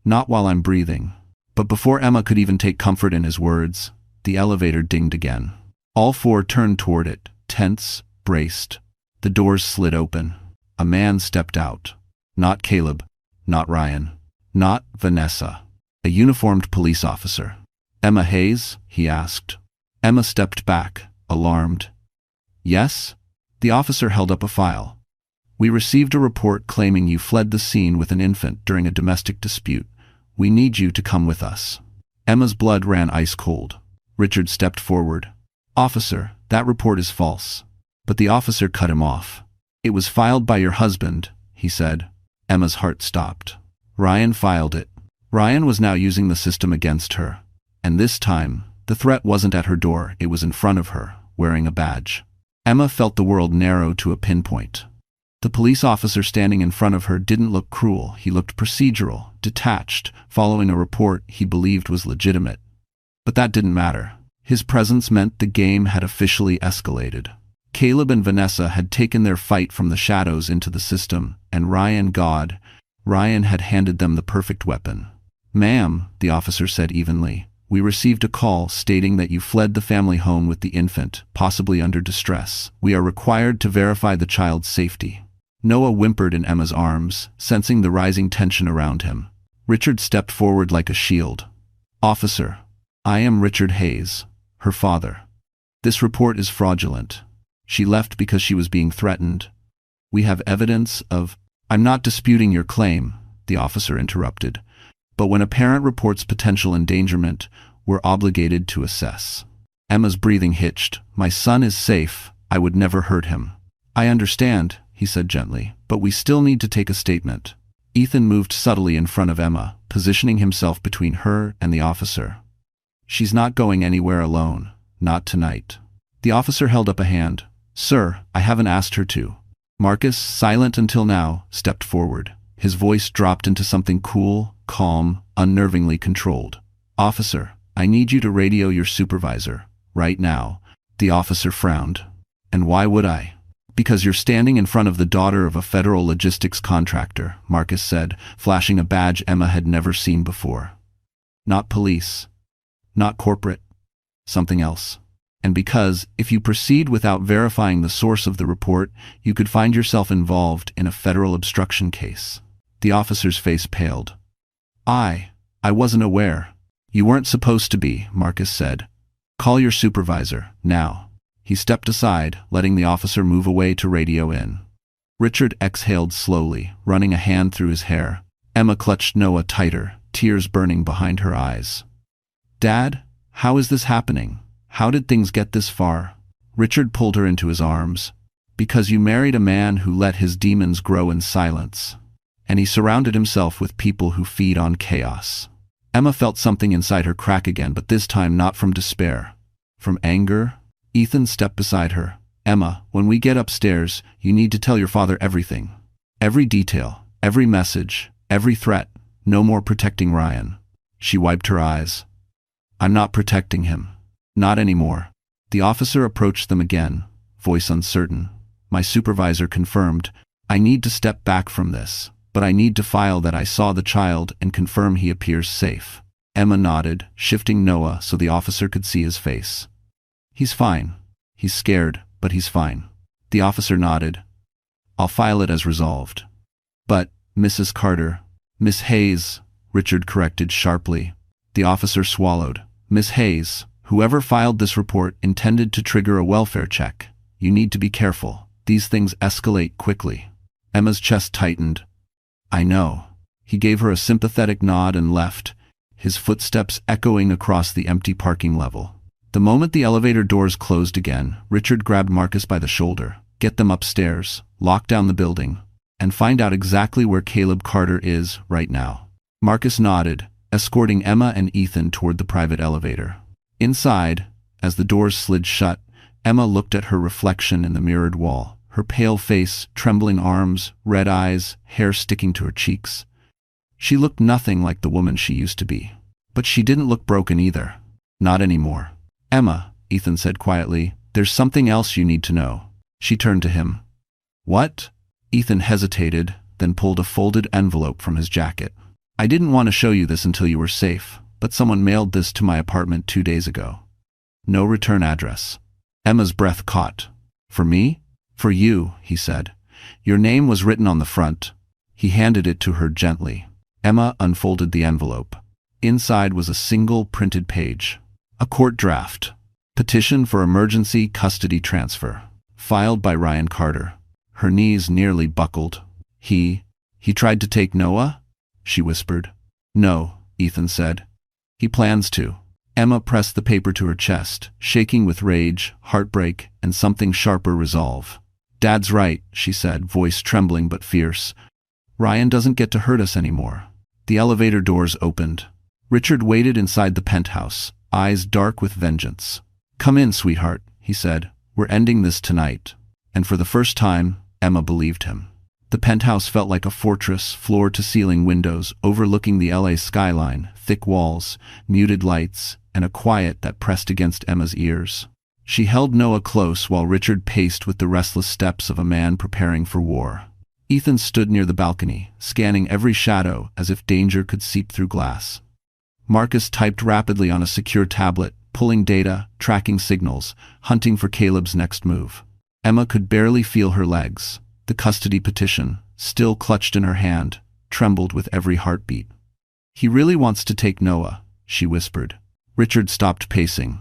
Not while I'm breathing. But before Emma could even take comfort in his words, the elevator dinged again. All four turned toward it, tense, braced. The doors slid open. A man stepped out. Not Caleb, not Ryan, not Vanessa. A uniformed police officer. "Emma Hayes?" he asked. Emma stepped back, alarmed. "Yes?" The officer held up a file. "We received a report claiming you fled the scene with an infant during a domestic dispute. We need you to come with us." Emma's blood ran ice cold. Richard stepped forward. "Officer, that report is false." But the officer cut him off. "It was filed by your husband," he said. Emma's heart stopped. "Ryan filed it." Ryan was now using the system against her. And this time, the threat wasn't at her door, it was in front of her, wearing a badge. Emma felt the world narrow to a pinpoint. The police officer standing in front of her didn't look cruel, he looked procedural, detached, following a report he believed was legitimate. But that didn't matter. His presence meant the game had officially escalated. Caleb and Vanessa had taken their fight from the shadows into the system, and Ryan had handed them the perfect weapon. "Ma'am," the officer said evenly, "we received a call stating that you fled the family home with the infant, possibly under distress. We are required to verify the child's safety." Noah whimpered in Emma's arms, sensing the rising tension around him. Richard stepped forward like a shield. "Officer, I am Richard Hayes, her father. This report is fraudulent. She left because she was being threatened. We have evidence of—" "I'm not disputing your claim," the officer interrupted. "But when a parent reports potential endangerment, we're obligated to assess." Emma's breathing hitched. "My son is safe. I would never hurt him." "I understand," he said gently, "but we still need to take a statement." Ethan moved subtly in front of Emma, positioning himself between her and the officer. "She's not going anywhere alone. Not tonight." The officer held up a hand. "Sir, I haven't asked her to." Marcus, silent until now, stepped forward. His voice dropped into something cool, calm, unnervingly controlled. "Officer, I need you to radio your supervisor, right now." The officer frowned. "And why would I?" "Because you're standing in front of the daughter of a federal logistics contractor," Marcus said, flashing a badge Emma had never seen before. "Not police. Not corporate. Something else. And because, if you proceed without verifying the source of the report, you could find yourself involved in a federal obstruction case." The officer's face paled. I wasn't aware." "You weren't supposed to be," Marcus said. "Call your supervisor, now." He stepped aside, letting the officer move away to radio in. Richard exhaled slowly, running a hand through his hair. Emma clutched Noah tighter, tears burning behind her eyes. "Dad, how is this happening? How did things get this far?" Richard pulled her into his arms. "Because you married a man who let his demons grow in silence. And he surrounded himself with people who feed on chaos." Emma felt something inside her crack again, but this time not from despair. From anger? Ethan stepped beside her. "Emma, when we get upstairs, you need to tell your father everything. Every detail, every message, every threat. No more protecting Ryan." She wiped her eyes. "I'm not protecting him. Not anymore." The officer approached them again, voice uncertain. "My supervisor confirmed. I need to step back from this, but I need to file that I saw the child and confirm he appears safe." Emma nodded, shifting Noah so the officer could see his face. "He's fine. He's scared, but he's fine." The officer nodded. "I'll file it as resolved." "But, Mrs. Carter—" "Miss Hayes," Richard corrected sharply. The officer swallowed. "Miss Hayes, whoever filed this report intended to trigger a welfare check. You need to be careful. These things escalate quickly." Emma's chest tightened. "I know." He gave her a sympathetic nod and left, his footsteps echoing across the empty parking level. The moment the elevator doors closed again, Richard grabbed Marcus by the shoulder. "Get them upstairs, lock down the building, and find out exactly where Caleb Carter is right now." Marcus nodded, escorting Emma and Ethan toward the private elevator. Inside, as the doors slid shut, Emma looked at her reflection in the mirrored wall. Her pale face, trembling arms, red eyes, hair sticking to her cheeks. She looked nothing like the woman she used to be. But she didn't look broken either. Not anymore. "Emma," Ethan said quietly, "there's something else you need to know." She turned to him. "What?" Ethan hesitated, then pulled a folded envelope from his jacket. "I didn't want to show you this until you were safe, but someone mailed this to my apartment 2 days ago. No return address." Emma's breath caught. For me? For you, he said. Your name was written on the front. He handed it to her gently. Emma unfolded the envelope. Inside was a single printed page. A court draft. Petition for emergency custody transfer. Filed by Ryan Carter. Her knees nearly buckled. He tried to take Noah? She whispered. No, Ethan said. He plans to. Emma pressed the paper to her chest, shaking with rage, heartbreak, and something sharper resolve. Dad's right, she said, voice trembling but fierce. Ryan doesn't get to hurt us anymore. The elevator doors opened. Richard waited inside the penthouse, eyes dark with vengeance. Come in, sweetheart, he said. We're ending this tonight. And for the first time, Emma believed him. The penthouse felt like a fortress, floor-to-ceiling windows overlooking the LA skyline, thick walls, muted lights, and a quiet that pressed against Emma's ears. She held Noah close while Richard paced with the restless steps of a man preparing for war. Ethan stood near the balcony, scanning every shadow as if danger could seep through glass. Marcus typed rapidly on a secure tablet, pulling data, tracking signals, hunting for Caleb's next move. Emma could barely feel her legs. The custody petition, still clutched in her hand, trembled with every heartbeat. He really wants to take Noah, she whispered. Richard stopped pacing.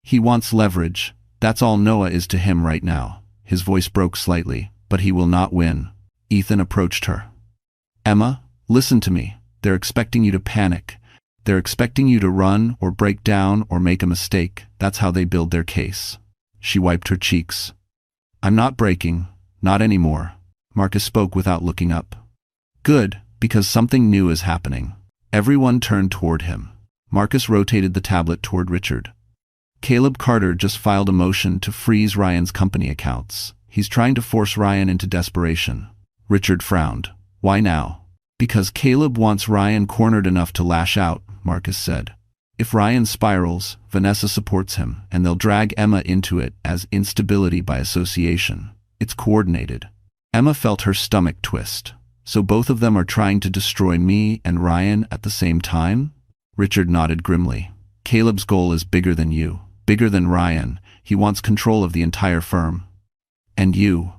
He wants leverage. That's all Noah is to him right now. His voice broke slightly, but he will not win. Ethan approached her. Emma, listen to me. They're expecting you to panic. They're expecting you to run or break down or make a mistake. That's how they build their case. She wiped her cheeks. I'm not breaking. Not anymore. Marcus spoke without looking up. Good, because something new is happening. Everyone turned toward him. Marcus rotated the tablet toward Richard. Caleb Carter just filed a motion to freeze Ryan's company accounts. He's trying to force Ryan into desperation. Richard frowned. Why now? Because Caleb wants Ryan cornered enough to lash out, Marcus said. If Ryan spirals, Vanessa supports him, and they'll drag Emma into it as instability by association. It's coordinated. Emma felt her stomach twist. So both of them are trying to destroy me and Ryan at the same time? Richard nodded grimly. Caleb's goal is bigger than you, bigger than Ryan. He wants control of the entire firm. And you.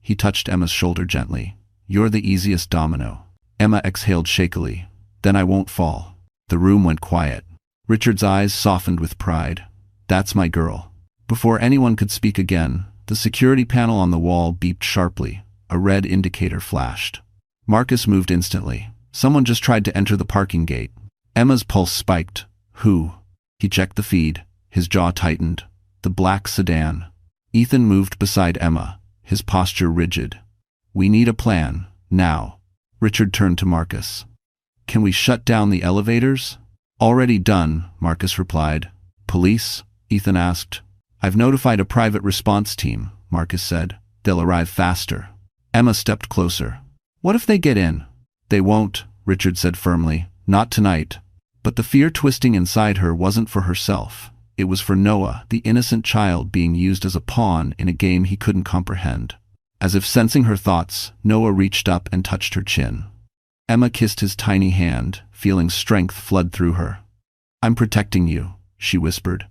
He touched Emma's shoulder gently. You're the easiest domino. Emma exhaled shakily. Then I won't fall. The room went quiet. Richard's eyes softened with pride. That's my girl. Before anyone could speak again, the security panel on the wall beeped sharply. A red indicator flashed. Marcus moved instantly. Someone just tried to enter the parking gate. Emma's pulse spiked. Who? He checked the feed. His jaw tightened. The black sedan. Ethan moved beside Emma, his posture rigid. We need a plan, now. Richard turned to Marcus. Can we shut down the elevators? Already done, Marcus replied. Police? Ethan asked. I've notified a private response team, Marcus said. They'll arrive faster. Emma stepped closer. What if they get in? They won't, Richard said firmly. Not tonight. But the fear twisting inside her wasn't for herself. It was for Noah, the innocent child being used as a pawn in a game he couldn't comprehend. As if sensing her thoughts, Noah reached up and touched her chin. Emma kissed his tiny hand, feeling strength flood through her. I'm protecting you, she whispered.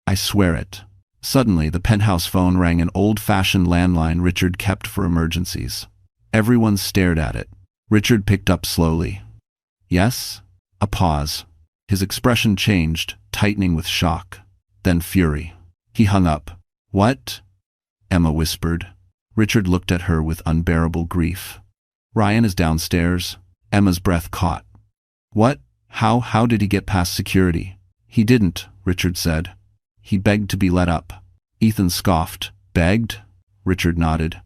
I swear it. Suddenly, the penthouse phone rang, an old-fashioned landline Richard kept for emergencies. Everyone stared at it. Richard picked up slowly. Yes? A pause. His expression changed, tightening with shock. Then fury. He hung up. What? Emma whispered. Richard looked at her with unbearable grief. Ryan is downstairs. Emma's breath caught. What? How did he get past security? He didn't, Richard said. He begged to be let up. Ethan scoffed. Begged? Richard nodded.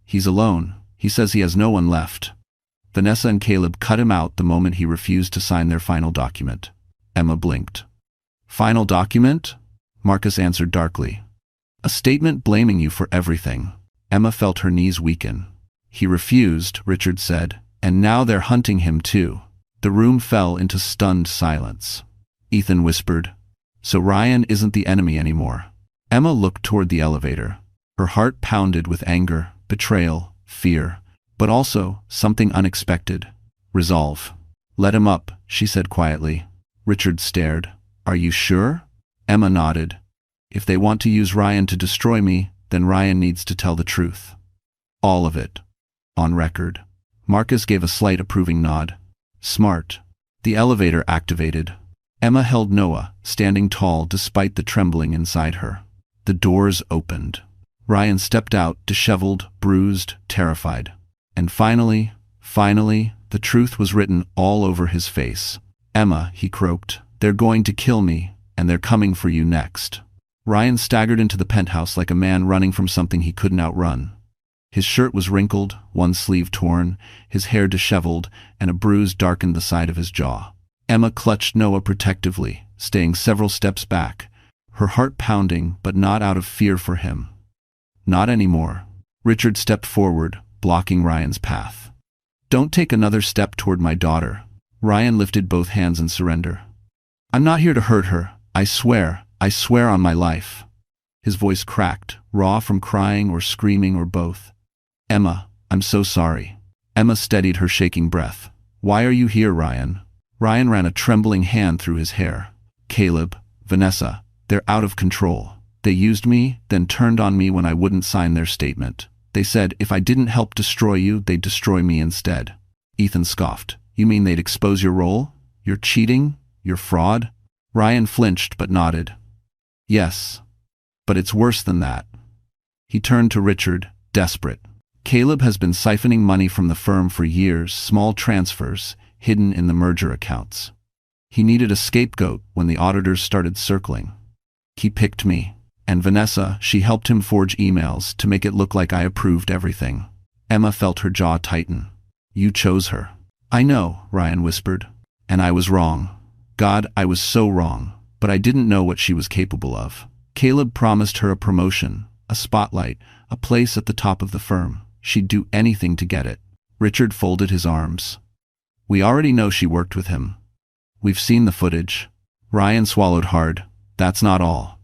He's alone. He says he has no one left. Vanessa and Caleb cut him out the moment he refused to sign their final document. Emma blinked. Final document? Marcus answered darkly. A statement blaming you for everything. Emma felt her knees weaken. He refused, Richard said, and now they're hunting him too. The room fell into stunned silence. Ethan whispered, So Ryan isn't the enemy anymore. Emma looked toward the elevator. Her heart pounded with anger, betrayal, fear, but also something unexpected. Resolve. Let him up, she said quietly. Richard stared. Are you sure? Emma nodded. If they want to use Ryan to destroy me, then Ryan needs to tell the truth. All of it. On record. Marcus gave a slight approving nod. Smart. The elevator activated. Emma held Noah, standing tall despite the trembling inside her. The doors opened. Ryan stepped out, disheveled, bruised, terrified. And finally, the truth was written all over his face. Emma, he croaked, they're going to kill me, and they're coming for you next. Ryan staggered into the penthouse like a man running from something he couldn't outrun. His shirt was wrinkled, one sleeve torn, his hair disheveled, and a bruise darkened the side of his jaw. Emma clutched Noah protectively, staying several steps back, her heart pounding but not out of fear for him. Not anymore. Richard stepped forward, blocking Ryan's path. Don't take another step toward my daughter. Ryan lifted both hands in surrender. I'm not here to hurt her. I swear on my life. His voice cracked, raw from crying or screaming or both. Emma, I'm so sorry. Emma steadied her shaking breath. Why are you here, Ryan? Ryan ran a trembling hand through his hair. Caleb, Vanessa, they're out of control. They used me, then turned on me when I wouldn't sign their statement. They said if I didn't help destroy you, they'd destroy me instead. Ethan scoffed. You mean they'd expose your role? Your cheating? Your fraud? Ryan flinched but nodded. Yes. But it's worse than that. He turned to Richard, desperate. Caleb has been siphoning money from the firm for years, small transfers, hidden in the merger accounts. He needed a scapegoat when the auditors started circling. He picked me. And Vanessa, she helped him forge emails to make it look like I approved everything. Emma felt her jaw tighten. You chose her. I know, Ryan whispered. And I was wrong. God, I was so wrong. But I didn't know what she was capable of. Caleb promised her a promotion, a spotlight, a place at the top of the firm. She'd do anything to get it. Richard folded his arms. We already know she worked with him. We've seen the footage. Ryan swallowed hard. That's not all.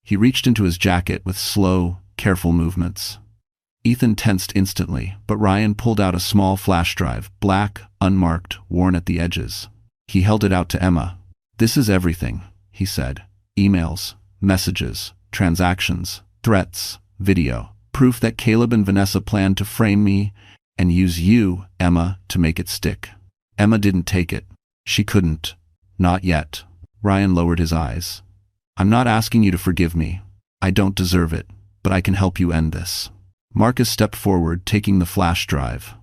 He reached into his jacket with slow, careful movements. Ethan tensed instantly, but Ryan pulled out a small flash drive, black, unmarked, worn at the edges. He held it out to Emma. This is everything, he said. Emails, messages, transactions, threats, video. Proof that Caleb and Vanessa planned to frame me and use you, Emma, to make it stick. Emma didn't take it. She couldn't. Not yet. Ryan lowered his eyes. I'm not asking you to forgive me. I don't deserve it, but I can help you end this. Marcus stepped forward, taking the flash drive.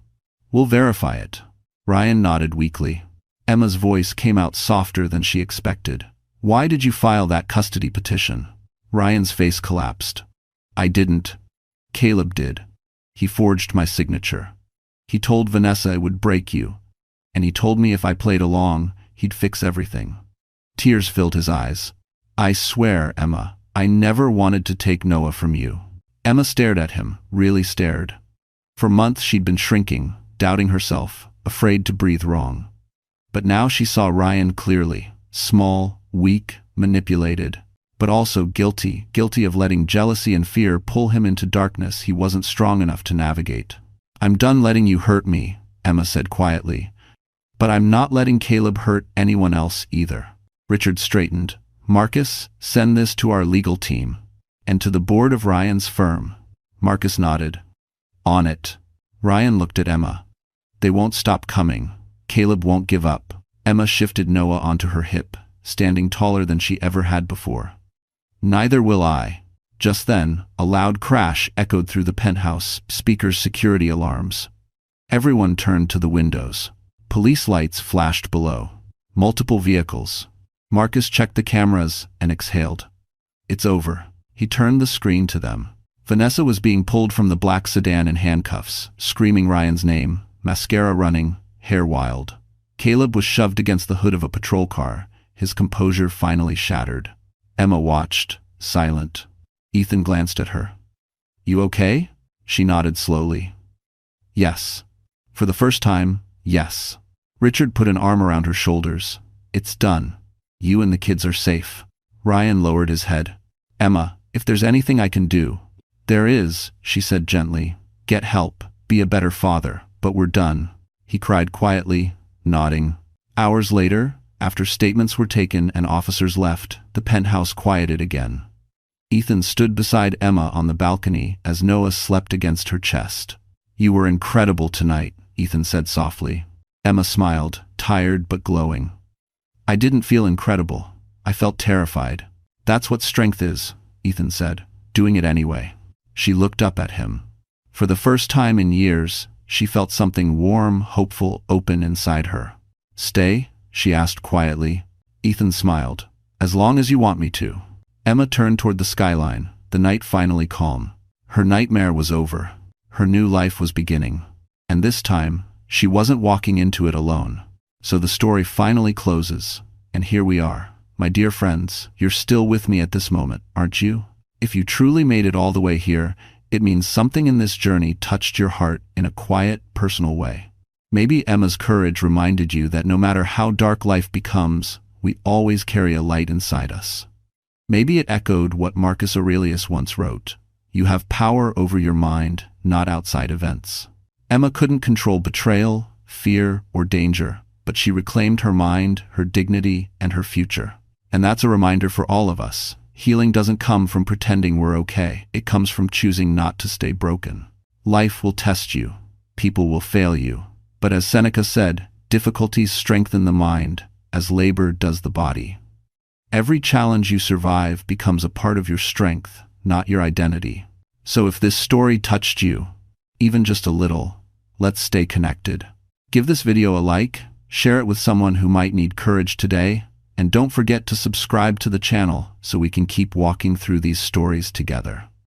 We'll verify it. Ryan nodded weakly. Emma's voice came out softer than she expected. Why did you file that custody petition? Ryan's face collapsed. I didn't. Caleb did. He forged my signature. He told Vanessa it would break you, and he told me if I played along, he'd fix everything. Tears filled his eyes. I swear, Emma, I never wanted to take Noah from you. Emma stared at him, really stared. For months she'd been shrinking, doubting herself, afraid to breathe wrong. But now she saw Ryan clearly, small, weak, manipulated, but also guilty of letting jealousy and fear pull him into darkness he wasn't strong enough to navigate. I'm done letting you hurt me, Emma said quietly. But I'm not letting Caleb hurt anyone else either. Richard straightened. Marcus, send this to our legal team. And to the board of Ryan's firm. Marcus nodded. On it. Ryan looked at Emma. They won't stop coming. Caleb won't give up. Emma shifted Noah onto her hip, standing taller than she ever had before. Neither will I. Just then, a loud crash echoed through the penthouse, speakers' security alarms. Everyone turned to the windows. Police lights flashed below. Multiple vehicles. Marcus checked the cameras and exhaled. It's over. He turned the screen to them. Vanessa was being pulled from the black sedan in handcuffs, screaming Ryan's name, mascara running, hair wild. Caleb was shoved against the hood of a patrol car, his composure finally shattered. Emma watched, silent. Ethan glanced at her. You okay? She nodded slowly. Yes. For the first time, yes. Richard put an arm around her shoulders. It's done. You and the kids are safe. Ryan lowered his head. Emma, if there's anything I can do. There is, she said gently. Get help, be a better father, but we're done. He cried quietly, nodding. Hours later, after statements were taken and officers left, the penthouse quieted again. Ethan stood beside Emma on the balcony as Noah slept against her chest. "You were incredible tonight," Ethan said softly. Emma smiled, tired but glowing. "I didn't feel incredible. I felt terrified." "That's what strength is," Ethan said, "doing it anyway." She looked up at him. For the first time in years, she felt something warm, hopeful, open inside her. "Stay?" she asked quietly. Ethan smiled. "As long as you want me to." Emma turned toward the skyline, the night finally calm. Her nightmare was over. Her new life was beginning. And this time, she wasn't walking into it alone. So the story finally closes, and here we are. My dear friends, you're still with me at this moment, aren't you? If you truly made it all the way here, it means something in this journey touched your heart in a quiet, personal way. Maybe Emma's courage reminded you that no matter how dark life becomes, we always carry a light inside us. Maybe it echoed what Marcus Aurelius once wrote: "You have power over your mind, not outside events." Emma couldn't control betrayal, fear, or danger, but she reclaimed her mind, her dignity, and her future. And that's a reminder for all of us. Healing doesn't come from pretending we're okay. It comes from choosing not to stay broken. Life will test you. People will fail you. But as Seneca said, difficulties strengthen the mind, as labor does the body. Every challenge you survive becomes a part of your strength, not your identity. So if this story touched you, even just a little, let's stay connected. Give this video a like, share it with someone who might need courage today, and don't forget to subscribe to the channel so we can keep walking through these stories together.